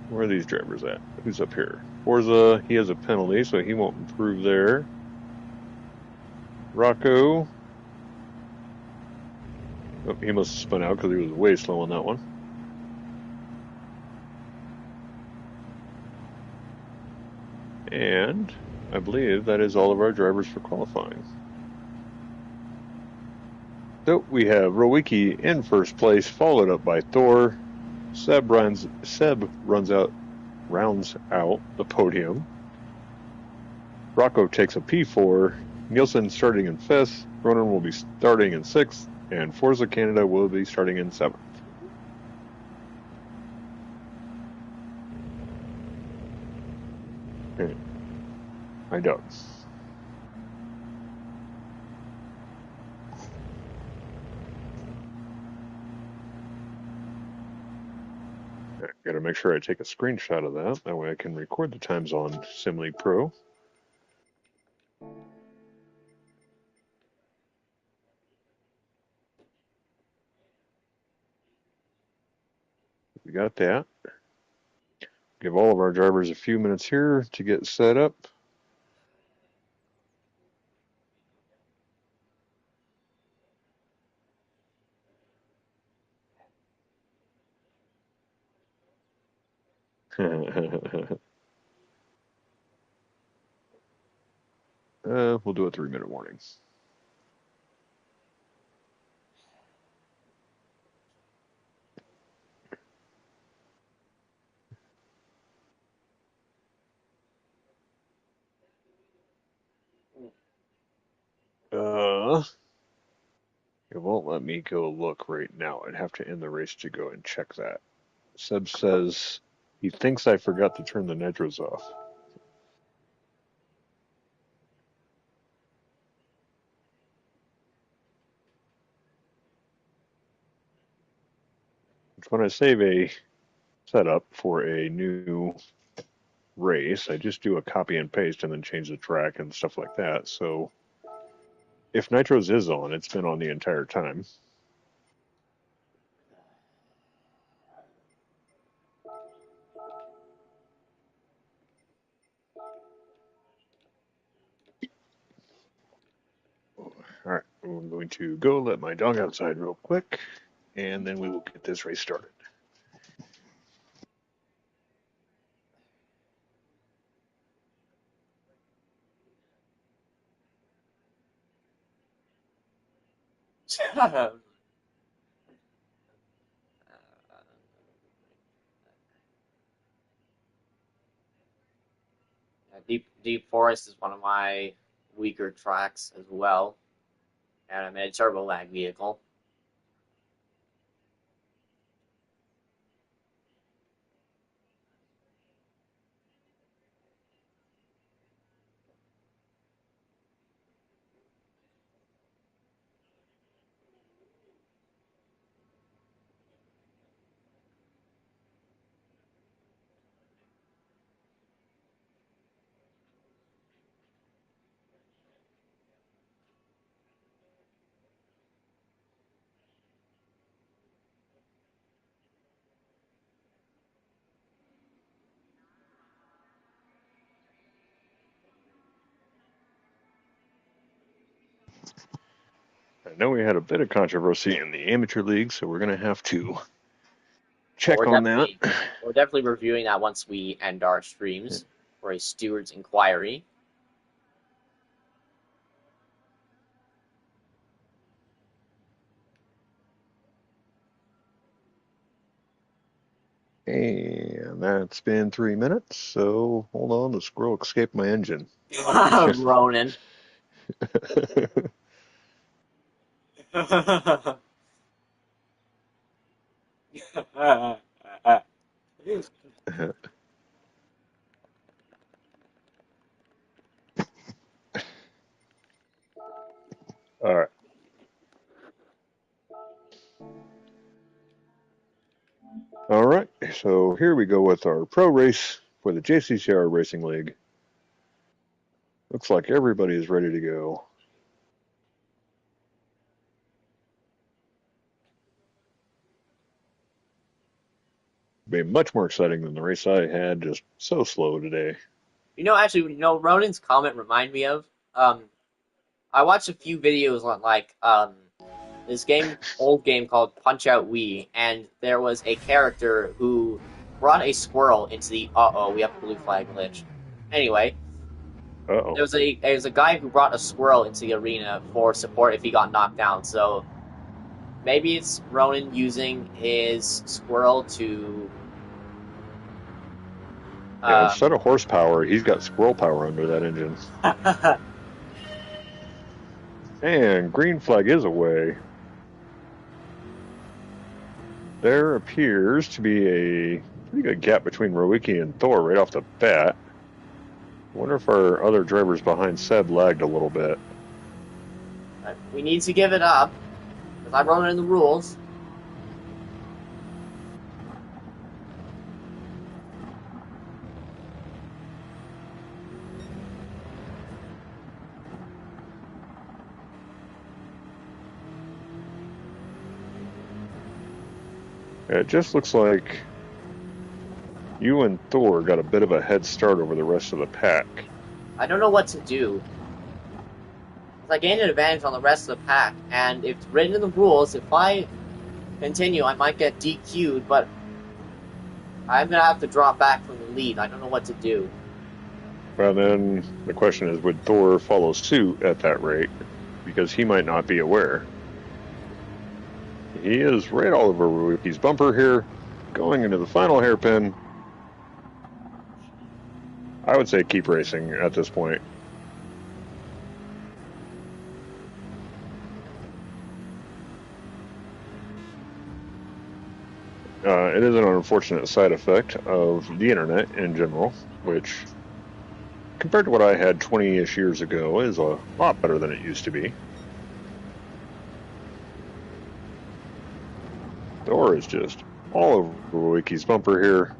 Where are these drivers at? Who's up here? Forza, he has a penalty, so he won't improve there. Rocco. Oh, he must have spun out because he was way slow on that one. And I believe that is all of our drivers for qualifying. So we have Rowicki in first place, followed up by Thor. Seb rounds out the podium. Rocco takes a P4. Nielsen starting in fifth. Ronan will be starting in sixth, and Forza Canada will be starting in seventh. I don't. Got to make sure I take a screenshot of that. That way I can record the times on Simly Pro. We got that. Give all of our drivers a few minutes here to get set up. We'll do a 3-minute warning. It won't let me go look right now. I'd have to end the race to go and check that. Seb says he thinks I forgot to turn the nitros off. Which when I save a setup for a new race, I just do a copy and paste and then change the track and stuff like that. So if nitros is on, it's been on the entire time. All right, I'm going to go let my dog outside real quick, and then we will get this race started. Deep Forest is one of my weaker tracks as well, and I'm in a turbo lag vehicle. I know we had a bit of controversy in the amateur league, so we're going to have to Well, check on that. we're definitely reviewing that once we end our streams for a steward's inquiry. And that's been 3 minutes, so hold on, the squirrel escaped my engine. Ronan. All right. All right, so here we go with our pro race for the JCCR Racing League. Looks like everybody is ready to go. be much more exciting than the race I had. Just so slow today. Actually, Ronan's comment remind me of. Um, I watched a few videos on this old game called Punch Out Wii, and there was a character who brought a squirrel into the. We have a blue flag glitch. Anyway, Uh-oh. there was a guy who brought a squirrel into the arena for support if he got knocked down. So maybe it's Ronan using his squirrel to. Yeah, instead of Um, horsepower, he's got squirrel power under that engine. And green flag is away. There appears to be a pretty good gap between Rowicki and Thor right off the bat. I wonder if our other drivers behind Seb lagged a little bit. we need to give it up because I wrote it in the rules. It just looks like you and Thor got a bit of a head start over the rest of the pack. I don't know what to do. I gained an advantage on the rest of the pack, and it's written in the rules, if I continue, I might get DQ'd, but I'm going to have to drop back from the lead. I don't know what to do. Well, then the question is, would Thor follow suit at that rate? Because he might not be aware. He is right all over Rowicki's bumper here, going into the final hairpin. I would say keep racing at this point. It is an unfortunate side effect of the internet in general, which, compared to what I had 20-ish years ago, is a lot better than it used to be. Thor is just all over Rowicki's bumper here.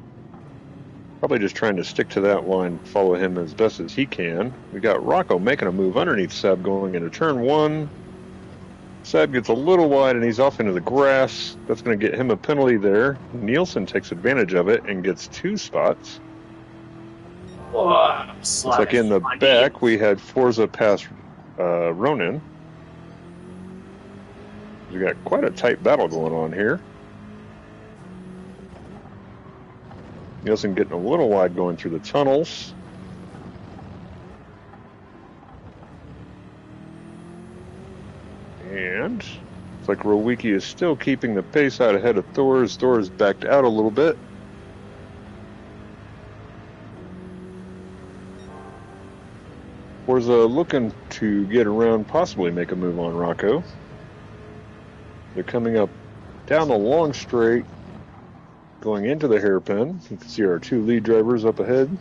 Probably just trying to stick to that line, follow him as best as he can. We got Rocco making a move underneath Seb going into turn one. Seb gets a little wide and he's off into the grass. That's going to get him a penalty there. Nielsen takes advantage of it and gets 2 spots. Looks like in the back we had Forza pass Ronin. We got quite a tight battle going on here. Nielsen getting a little wide going through the tunnels. And it's like Rowicki is still keeping the pace out ahead of Thor's. Thor's backed out a little bit. Forza looking to get around, possibly make a move on Rocco. They're coming up down the long straight, going into the hairpin. You can see our 2 lead drivers up ahead.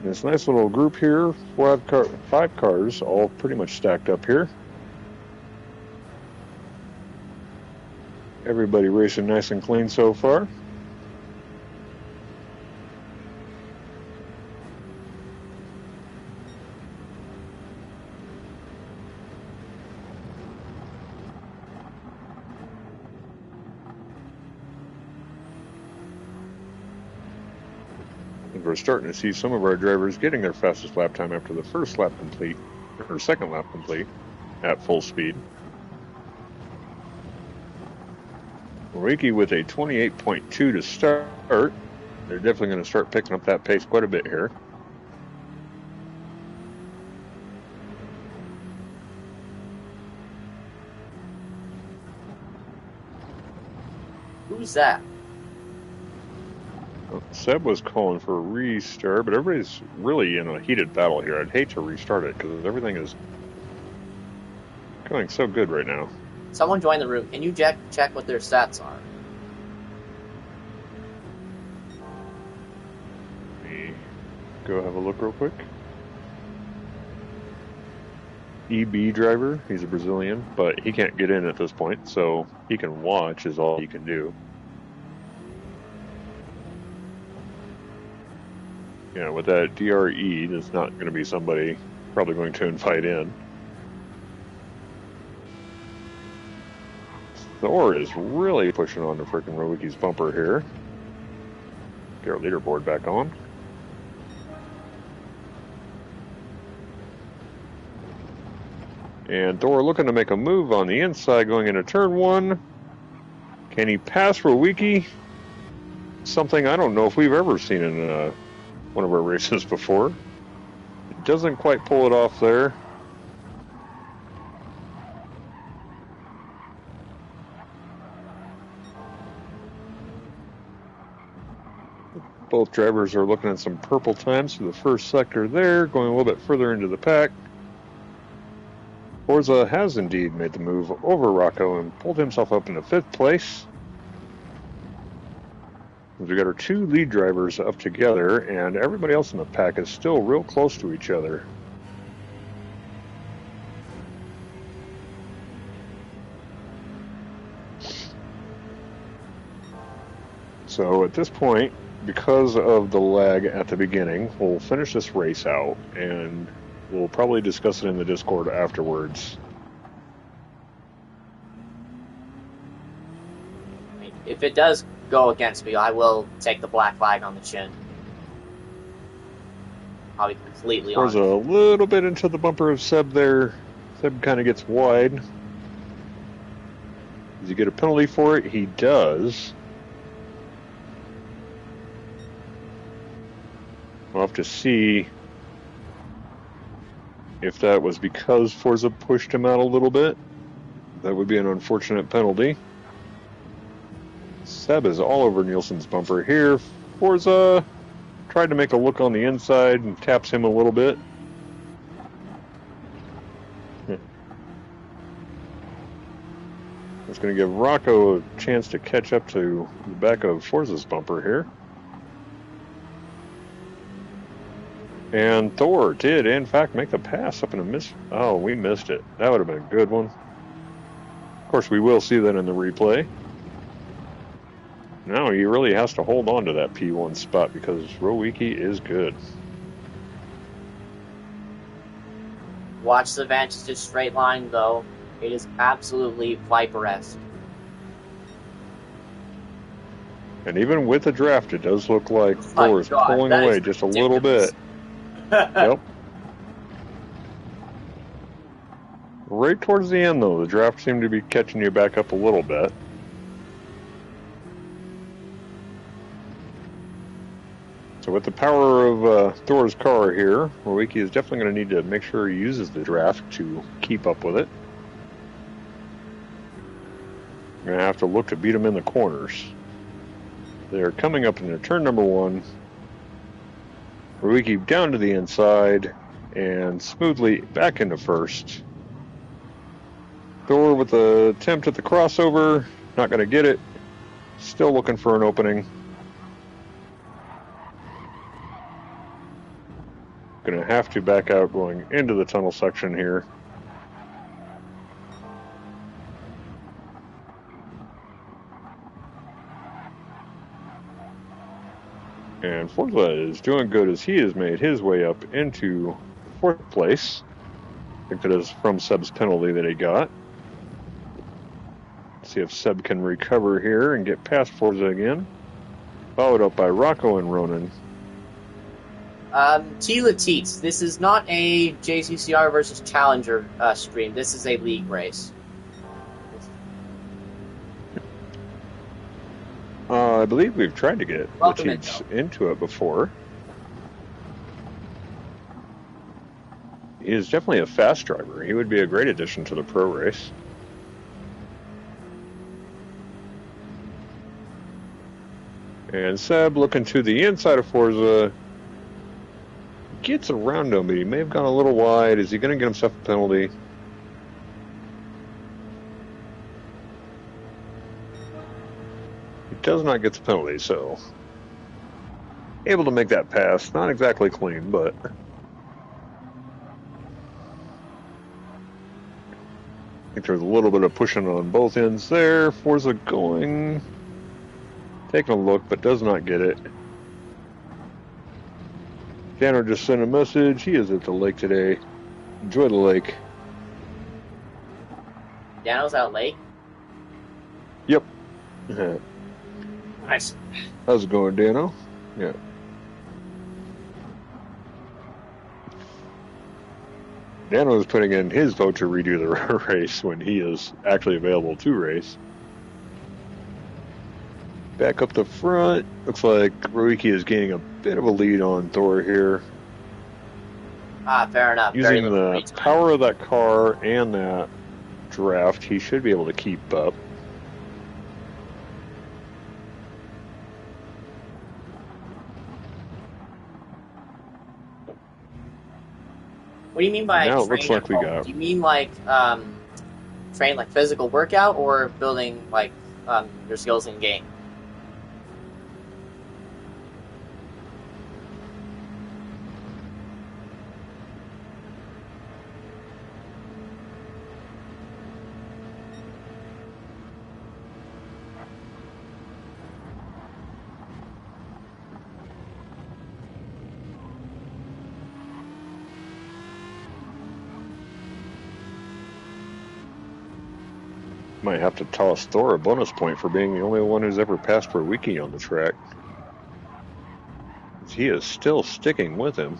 This nice little group here, 5 cars, all pretty much stacked up here. Everybody racing nice and clean so far. We're starting to see some of our drivers getting their fastest lap time after the first lap complete, or second lap complete, at full speed. Rowicki with a 28.2 to start. They're definitely going to start picking up that pace quite a bit here. Who's that? Seb was calling for a restart, but everybody's really in a heated battle here. I'd hate to restart it because everything is going so good right now. Someone join the room. Can you check what their stats are? Let me go have a look real quick. EB driver, he's a Brazilian, but he can't get in at this point, so he can watch is all he can do. Yeah, with that DRE, there's not going to be somebody probably going to invite in. Thor is really pushing on the freaking Rowiki's bumper here. Get our leaderboard back on. And Thor looking to make a move on the inside going into turn one. Can he pass Rowiki? Something I don't know if we've ever seen in one of our races before. It doesn't quite pull it off there. Both drivers are looking at some purple times for the first sector there, going a little bit further into the pack. Forza has indeed made the move over Rocco and pulled himself up into 5th place. We've got our 2 lead drivers up together, and everybody else in the pack is still real close to each other. So at this point, because of the lag at the beginning, we'll finish this race out, and we'll probably discuss it in the Discord afterwards. If it does go against me, I will take the black flag on the chin. I'll be completely honest. There's a little bit into the bumper of Seb there. Seb kind of gets wide. Does he get a penalty for it? He does. We'll have to see if that was because Forza pushed him out a little bit. That would be an unfortunate penalty. Seb is all over Nielsen's bumper here. Forza tried to make a look on the inside and taps him a little bit. It's going to give Rocco a chance to catch up to the back of Forza's bumper here. And Thor did, in fact, make the pass up in a miss. Oh, we missed it. That would have been a good one. Of course, we will see that in the replay. Now he really has to hold on to that P1 spot because Rowiki is good. Watch the Vantage straight line, though. It is absolutely Viper-esque. And even with the draft, it does look like Thor is pulling away just a little bit. Yep. Right towards the end, though, the draft seemed to be catching you back up a little bit. So with the power of Thor's car here, Rowiki is definitely going to need to make sure he uses the draft to keep up with it. You're going to have to look to beat him in the corners. They're coming up into turn number 1. Rowiki down to the inside and smoothly back into first. Thor with the attempt at the crossover, not going to get it. Still looking for an opening. Going to have to back out going into the tunnel section here. And Forza is doing good as he has made his way up into 4th place. I think that is from Seb's penalty that he got. Let's see if Seb can recover here and get past Forza again. Followed up by Rocco and Ronan. Tila Teats, this is not a JCCR versus Challenger stream. This is a league race. I believe we've tried to get Teats into it before. He is definitely a fast driver. He would be a great addition to the pro race. And Seb looking to the inside of Forza. Gets around him, but he may have gone a little wide. Is he going to get himself a penalty? He does not get the penalty, so able to make that pass. Not exactly clean, but I think there's a little bit of pushing on both ends there. Forza going, taking a look, but does not get it. Tanner just sent a message. He is at the lake today. Enjoy the lake. Dano's out late? Yep. Nice. How's it going, Dano? Yeah. Dano is putting in his vote to redo the race when he is actually available to race. Back up the front. Looks like Ruiki is gaining a bit of a lead on Thor here. Fair enough. Very Using little the free time. power of that car and that draft, he should be able to keep up. What do you mean by Now it train looks at like we home? got... Do you mean like train like physical workout or building like your skills in game? Might have to toss Thor a bonus point for being the only one who's ever passed for Wiki on the track. He is still sticking with him.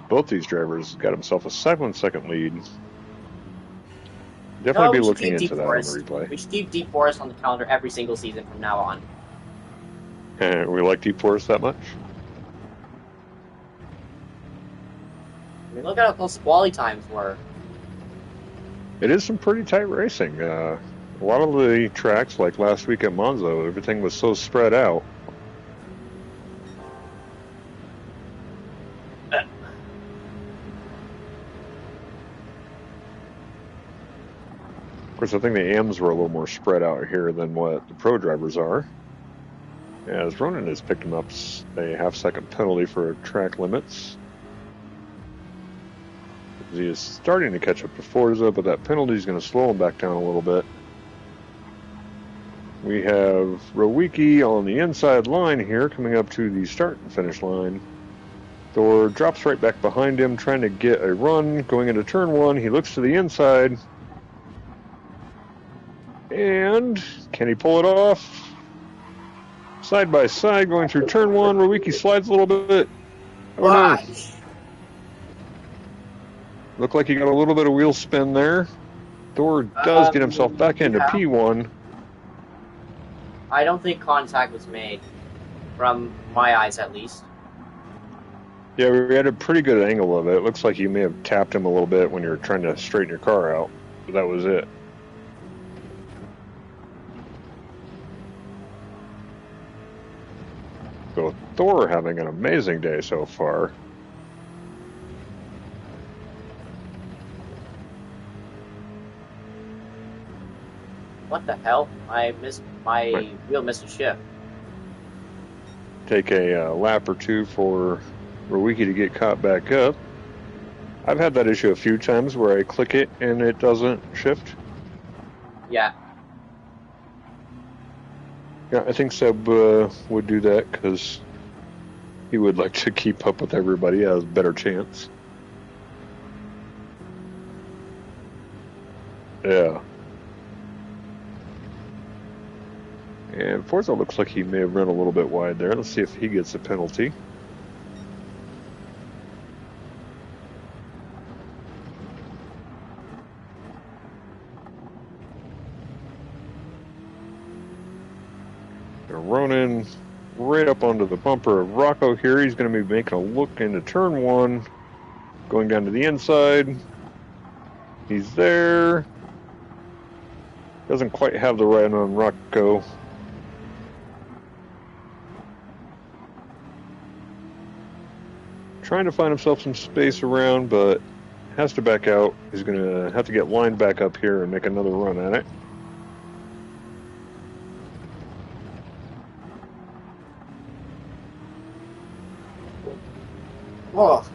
Both these drivers got himself a 7-second lead. Definitely be looking into that on the replay. We should keep Deep Forest on the calendar every single season from now on. We like Deep Forest that much? I mean, look at how close the quality times were. It is some pretty tight racing. A lot of the tracks, like last week at Monza, everything was so spread out. Of course, I think the AMs were a little more spread out here than what the pro drivers are. As Ronan has picked him up a half-second penalty for track limits. He is starting to catch up to Forza, but that penalty is going to slow him back down a little bit. We have Rowicki on the inside line here, coming up to the start and finish line. Thor drops right back behind him, trying to get a run, going into turn one. He looks to the inside. And can he pull it off? Side by side, going through turn one. Rowicki slides a little bit. Oh no. Looked like he got a little bit of wheel spin there. Thor does get himself back into P1. I don't think contact was made, from my eyes at least. Yeah, we had a pretty good angle of it. It looks like you may have tapped him a little bit when you were trying to straighten your car out. But that was it. So Thor having an amazing day so far. What the hell? My wheel missed a shift. Take a lap or two for Rowicki to get caught back up. I've had that issue a few times where I click it and it doesn't shift. Yeah. Yeah, I think Seb would do that because he would like to keep up with everybody. He has a better chance. Yeah. And Forza looks like he may have run a little bit wide there. Let's see if he gets a penalty. Ronan right up onto the bumper of Rocco here. He's going to be making a look into turn one. Going down to the inside. He's there. Doesn't quite have the right on Rocco. Trying to find himself some space around, but has to back out. He's going to have to get lined back up here and make another run at it. Oh.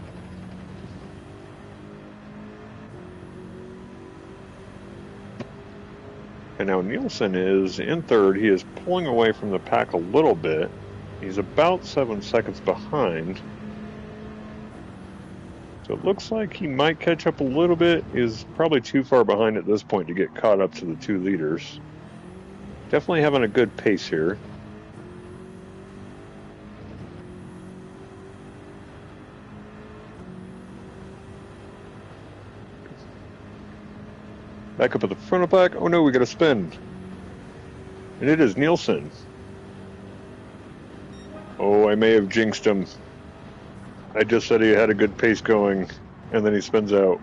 And now Nielsen is in third. He is pulling away from the pack a little bit. He's about 7 seconds behind. So it looks like he might catch up a little bit. Is probably too far behind at this point to get caught up to the 2 leaders. Definitely having a good pace here. Back up at the front of the pack. Oh no, we got a spin. And it is Nielsen. Oh, I may have jinxed him. I just said he had a good pace going, and then he spins out.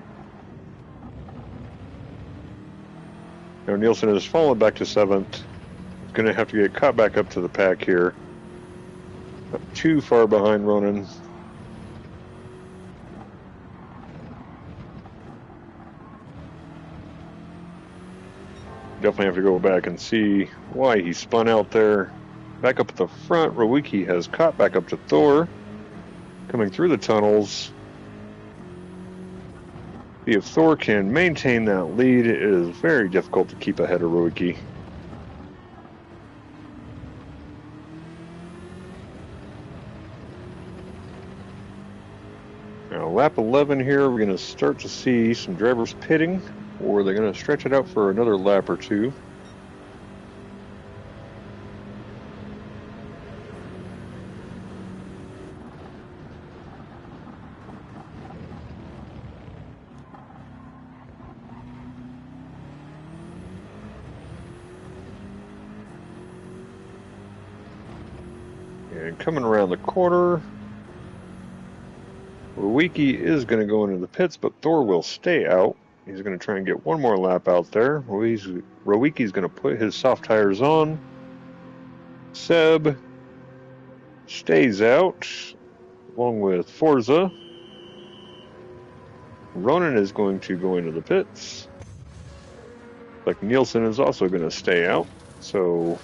Now Nielsen has fallen back to 7th. He's going to have to get caught back up to the pack here. Not too far behind Ronan. Definitely have to go back and see why he spun out there. Back up at the front, Rowicki has caught back up to Thor. Coming through the tunnels. See if Thor can maintain that lead. It is very difficult to keep ahead of Rowicki. Now, lap 11 here, we're going to start to see some drivers pitting, or they're going to stretch it out for another lap or two. And coming around the corner, Rowicki is going to go into the pits, but Thor will stay out. He's going to try and get one more lap out there. Rowicki's going to put his soft tires on. Seb stays out, along with Forza. Ronan is going to go into the pits. Like Nielsen is also going to stay out. So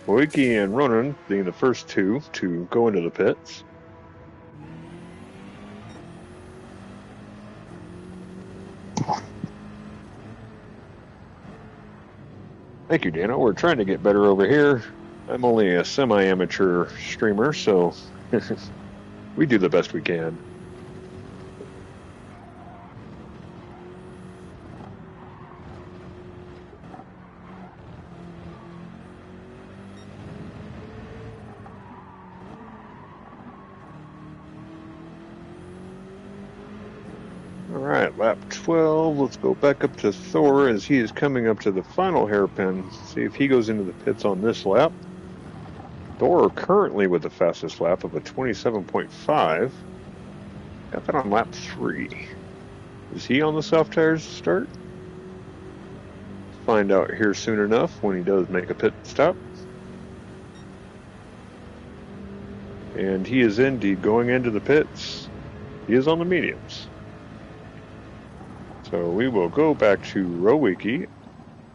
Rowicki and Ronan being the first two to go into the pits. Thank you, Dana. We're trying to get better over here. I'm only a semi-amateur streamer, so we do the best we can. Alright, lap 12. Let's go back up to Thor as he is coming up to the final hairpin. See if he goes into the pits on this lap. Thor currently with the fastest lap of a 27.5. Got that on lap 3. Is he on the soft tires to start? Find out here soon enough when he does make a pit stop. And he is indeed going into the pits. He is on the mediums. So we will go back to Rowicki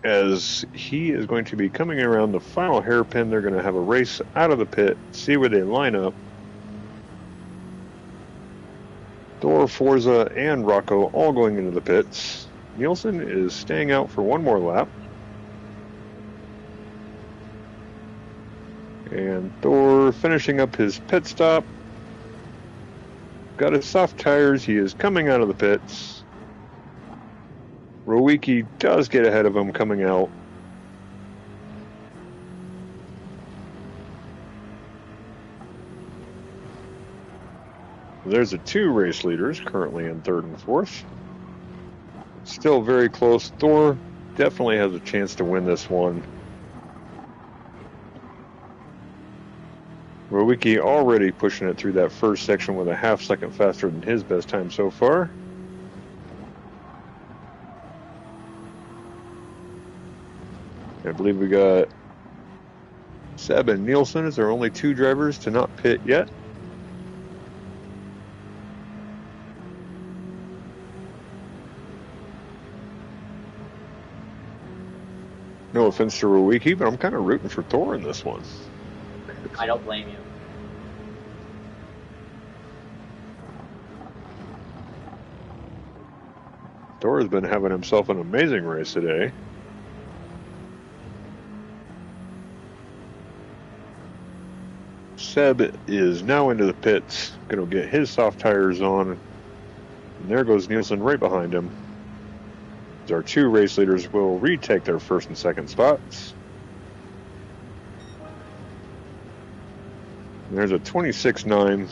as he is going to be coming around the final hairpin. They're going to have a race out of the pit, see where they line up. Thor, Forza, and Rocco all going into the pits. Nielsen is staying out for one more lap. And Thor finishing up his pit stop. Got his soft tires. He is coming out of the pits. Rowicki does get ahead of him coming out. There's the 2 race leaders currently in 3rd and 4th. Still very close. Thor definitely has a chance to win this one. Rowicki already pushing it through that first section with a half second faster than his best time so far. I believe we got Seb and Nielsen as our only 2 drivers to not pit yet. No offense to Rowicki, but I'm kind of rooting for Thor in this one. I don't blame you. Thor has been having himself an amazing race today. Seb is now into the pits, going to get his soft tires on. And there goes Nielsen right behind him. Our two race leaders will retake their first and second spots. And there's a 26.9.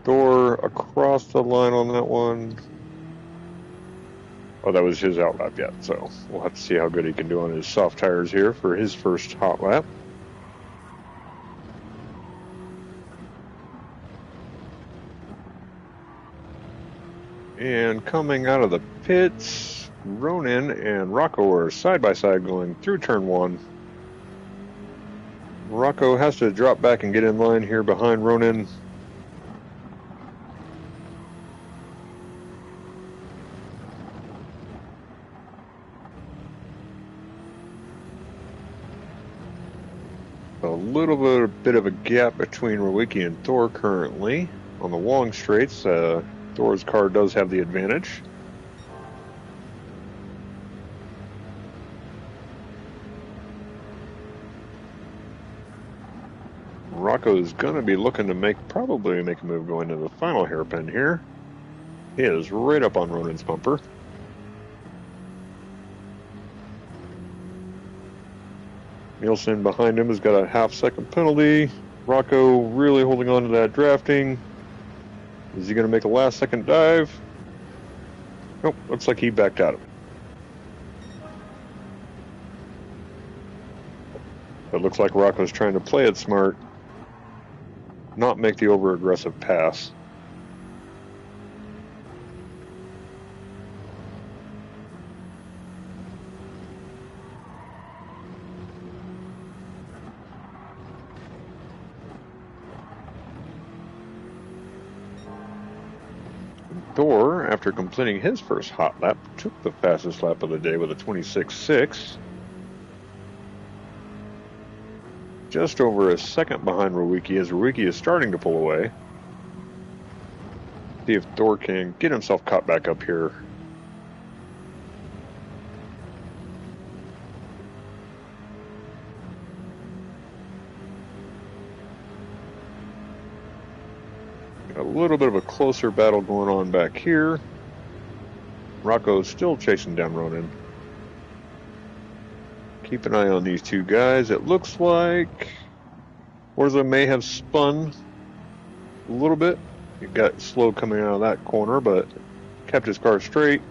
Thor across the line on that one. Oh, that was his out lap yet, so we'll have to see how good he can do on his soft tires here for his first hot lap. And coming out of the pits, Ronan and Rocco are side by side going through turn one. Rocco has to drop back and get in line here behind Ronan. A little bit of a gap between Rowicki and Thor currently on the long straights. Thor's car does have the advantage. Rocco is going to be looking to probably make a move going to the final hairpin here. He is right up on Ronan's bumper. Nielsen behind him has got a half-second penalty. Rocco really holding on to that drafting. Is he going to make a last-second dive? Nope, looks like he backed out of it. It looks like Rocco's trying to play it smart, not make the over-aggressive pass. Thor, after completing his first hot lap, took the fastest lap of the day with a 26.6. Just over a second behind Rowicki as Rowicki is starting to pull away. See if Thor can get himself caught back up here. A little bit of a closer battle going on back here. Rocco's still chasing down Ronan. Keep an eye on these two guys. It looks like Orza may have spun a little bit. He got slow coming out of that corner, but kept his car straight.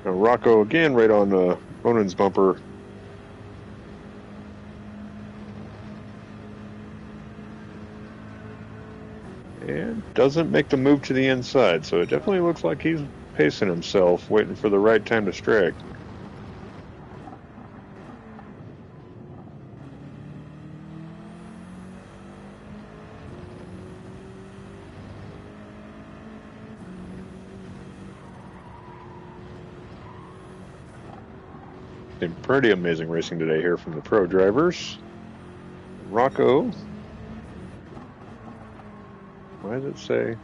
Now Rocco again right on Ronan's bumper. And doesn't make the move to the inside, so it definitely looks like he's pacing himself, waiting for the right time to strike. Been pretty amazing racing today here from the pro drivers. Rocco. Why does it say?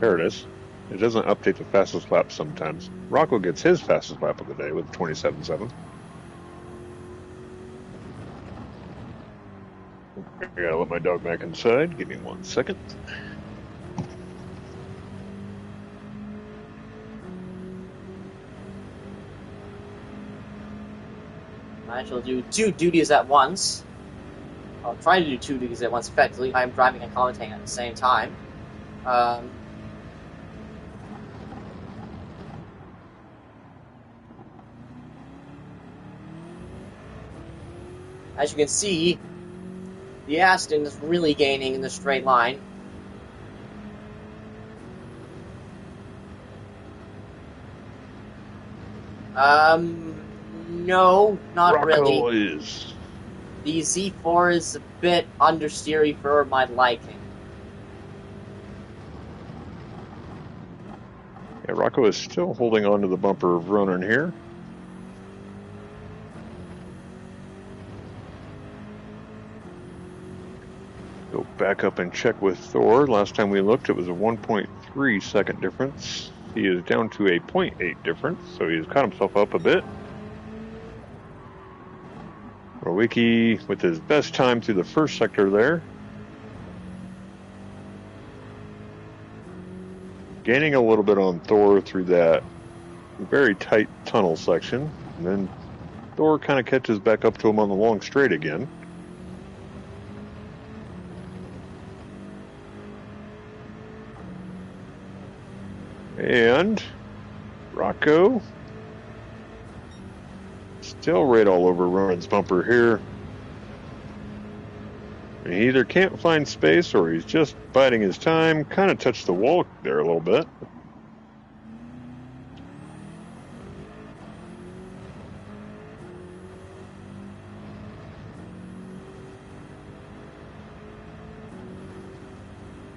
There it is. It doesn't update the fastest lap sometimes. Rocco gets his fastest lap of the day with 27.7. I gotta let my dog back inside. Give me 1 second. I shall do two duties at once. I'll try to do two duties at once effectively. I'm driving and commentating at the same time. As you can see, the Aston is really gaining in the straight line. No, not Rocco really. is. The Z4 is a bit understeery for my liking. Yeah, Rocco is still holding on to the bumper of Ronan here. Go back up and check with Thor. Last time we looked, it was a 1.3 second difference. He is down to a 0.8 difference, so he's caught himself up a bit. Rowicki with his best time through the first sector there. gaining a little bit on Thor through that very tight tunnel section, and then Thor kind of catches back up to him on the long straight again. And Rocco still right all over Ronan's bumper here. And he either can't find space or he's just biding his time. Kind of touched the wall there a little bit.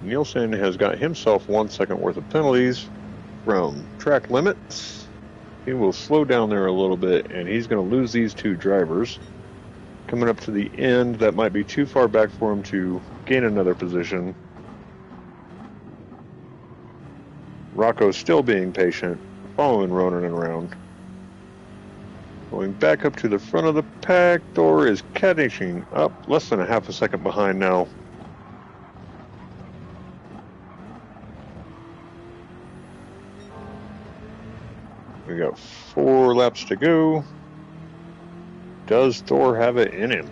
Nielsen has got himself 1 second worth of penalties from track limits. He will slow down there a little bit, and he's going to lose these two drivers. Coming up to the end, that might be too far back for him to gain another position. Rocco's still being patient, following Ronan around. Going back up to the front of the pack, Thor is catching up, less than a half a second behind now. We got 4 laps to go. Does Thor have it in him?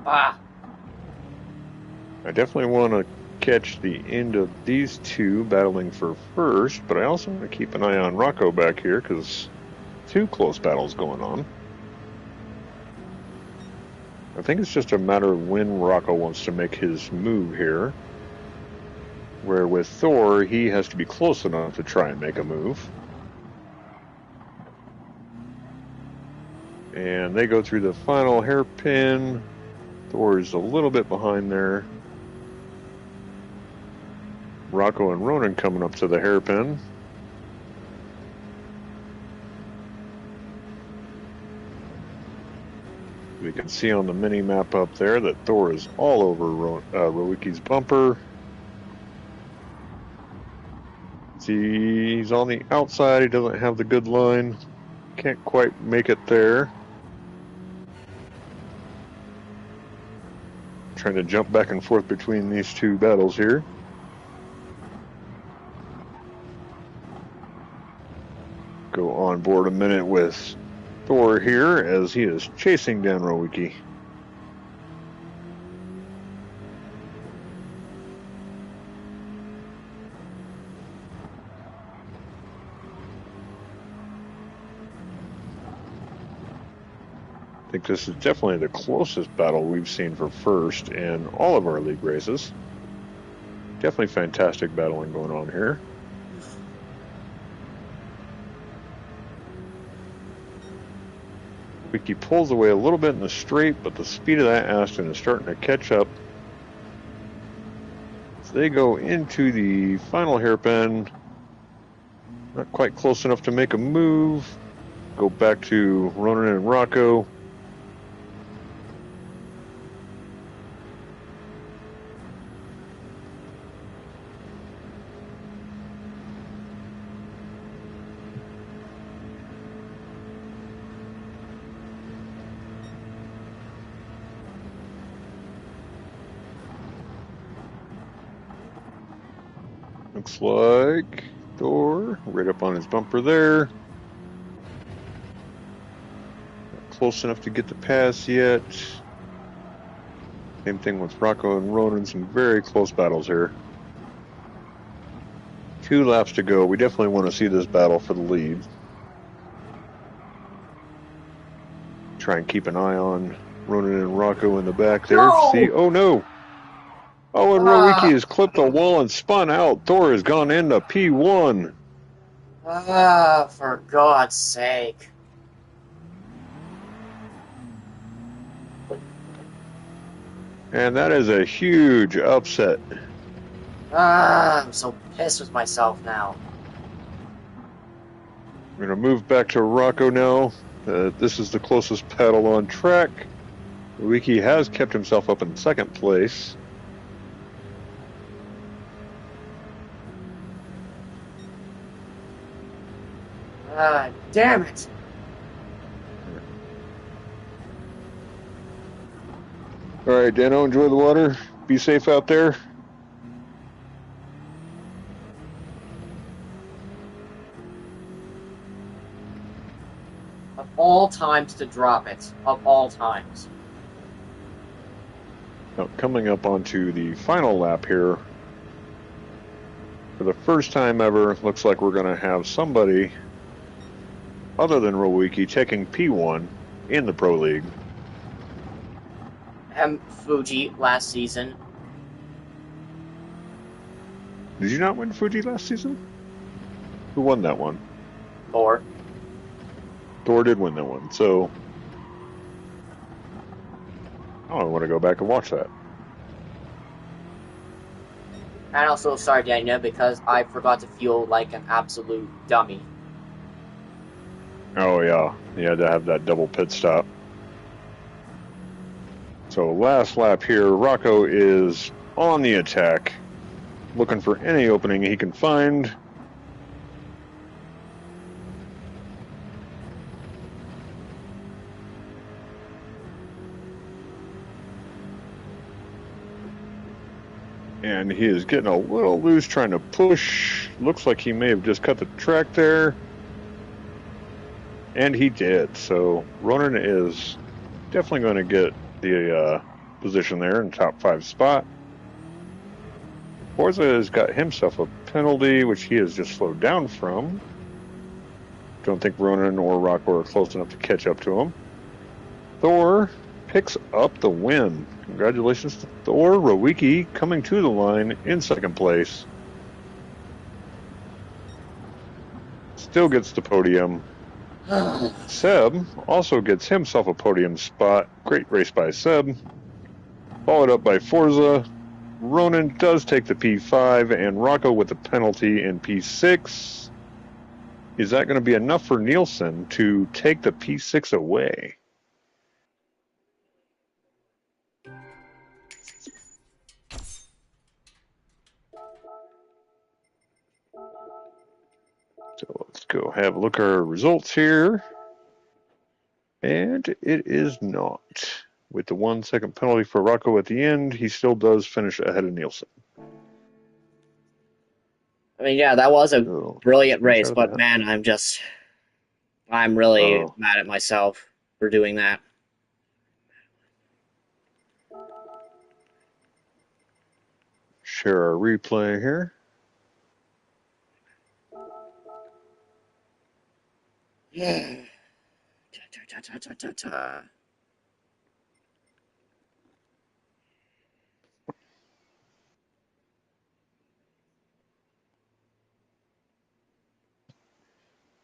Ah! I definitely want to catch the end of these two battling for first, but I also want to keep an eye on Rocco back here because 2 close battles going on. I think it's just a matter of when Rocco wants to make his move here. Where with Thor, he has to be close enough to try and make a move. And they go through the final hairpin. Thor's a little bit behind there. Rocco and Ronan coming up to the hairpin. We can see on the mini map up there that Thor is all over Rowiecki's bumper. See, he's on the outside. He doesn't have the good line. Can't quite make it there. Trying to jump back and forth between these two battles here. Go on board a minute with Thor here as he is chasing down Rowiecki. I think this is definitely the closest battle we've seen for first in all of our league races. Definitely fantastic battling going on here. Wiki pulls away a little bit in the straight, but the speed of that Aston is starting to catch up. As they go into the final hairpin, not quite close enough to make a move. Go back to Ronan and Rocco. Looks like Thor right up on his bumper there. Not close enough to get the pass yet. Same thing with Rocco and Ronan. Some very close battles here. 2 laps to go. We definitely want to see this battle for the lead. Try and keep an eye on Ronan and Rocco in the back there. No! See, oh no! Oh, and Rowiecki has clipped the wall and spun out. Thor has gone into P1. For God's sake. And that is a huge upset. I'm so pissed with myself now. We're going to move back to Rocco now. This is the closest battle on track. Rowiecki has kept himself up in second place. Damn it. All right, Dano, enjoy the water. Be safe out there. Of all times to drop it. Of all times. Now, coming up onto the final lap here. For the first time ever, looks like we're going to have somebody other than Rowiki taking P1 in the Pro League. Fuji last season. Did you not win Fuji last season? Who won that one? Thor. Thor did win that one, so I want to go back and watch that. And also Sardinia because I forgot to feel like an absolute dummy. Oh yeah, you had to have that double pit stop. So last lap here, Rocco is on the attack, looking for any opening he can find. And he is getting a little loose trying to push. Looks like he may have just cut the track there. And he did. So Ronan is definitely going to get the position there in the top 5 spot. Forza has got himself a penalty, which he has just slowed down from. Don't think Ronan or Rocco are close enough to catch up to him. Thor picks up the win. Congratulations to Thor. Rowiki coming to the line in second place. Still gets the podium. Seb also gets himself a podium spot. Great race by Seb. Followed up by Forza. Ronan does take the P5 and Rocco with the penalty in P6. Is that going to be enough for Nielsen to take the P6 away? So let's go have a look at our results here. And it is not. With the 1 second penalty for Rocco at the end, he still does finish ahead of Nielsen. I mean, yeah, that was a brilliant race, but man, I'm really mad at myself for doing that. Share our replay here.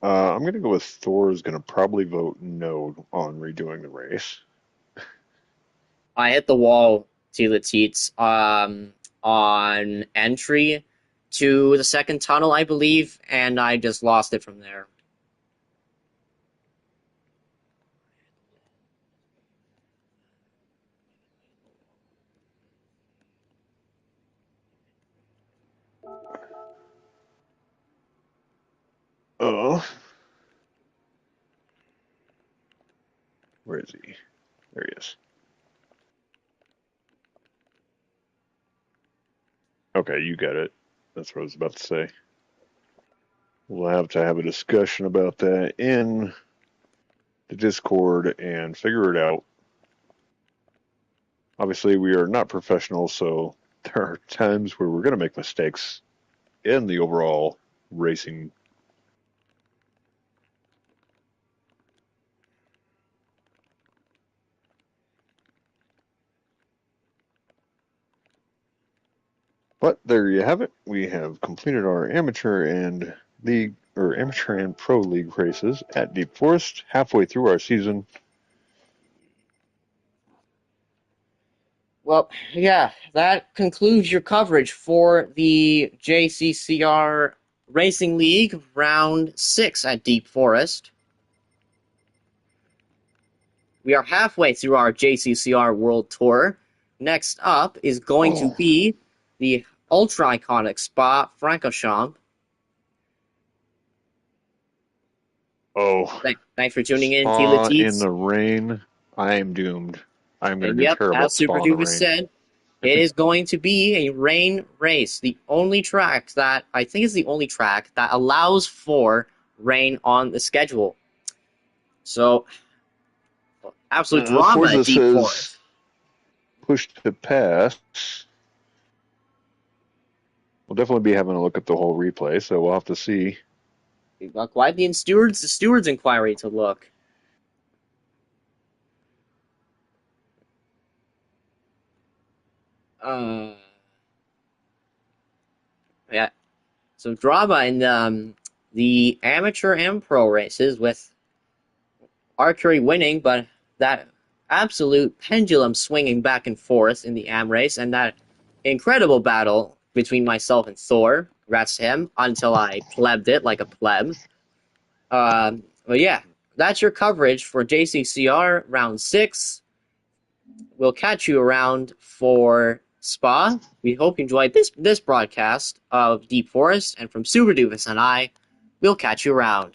I'm going to go with Thor is going to probably vote no on redoing the race. I hit the wall to the teats on entry to the second tunnel, I believe, and I just lost it from there. Oh. Where is he? There he is. Okay, you got it. That's what I was about to say. We'll have to have a discussion about that in the Discord and figure it out. Obviously, we are not professionals, so there are times where we're going to make mistakes in the overall racing. But there you have it. We have completed our amateur and pro league races at Deep Forest, halfway through our season. Well, yeah, that concludes your coverage for the JCCR Racing League Round 6 at Deep Forest. We are halfway through our JCCR World Tour. Next up is going to be the ultra iconic Spa Francorchamps. Oh, Thanks for tuning in, Spa Tila Teats. in the rain. I am doomed. I'm going And to do yep, terrible at as Super Spa in the Duper rain. said, it is going to be a rain race. The only track that I think is the only track that allows for rain on the schedule. So, absolute drama at Forza Deep says Forest. push to pass. We'll definitely be having a look at the whole replay, so we'll have to see. We've got quite the stewards inquiry to look. Uh, yeah. So drama in the amateur and pro races with Archery winning, but that absolute pendulum swinging back and forth in the AM race, and that incredible battle between myself and Thor. Congrats to him until I plebbed it like a pleb. But yeah, that's your coverage for JCCR round 6. We'll catch you around for Spa. We hope you enjoyed this broadcast of Deep Forest, and from Super Doofus and I, we'll catch you around.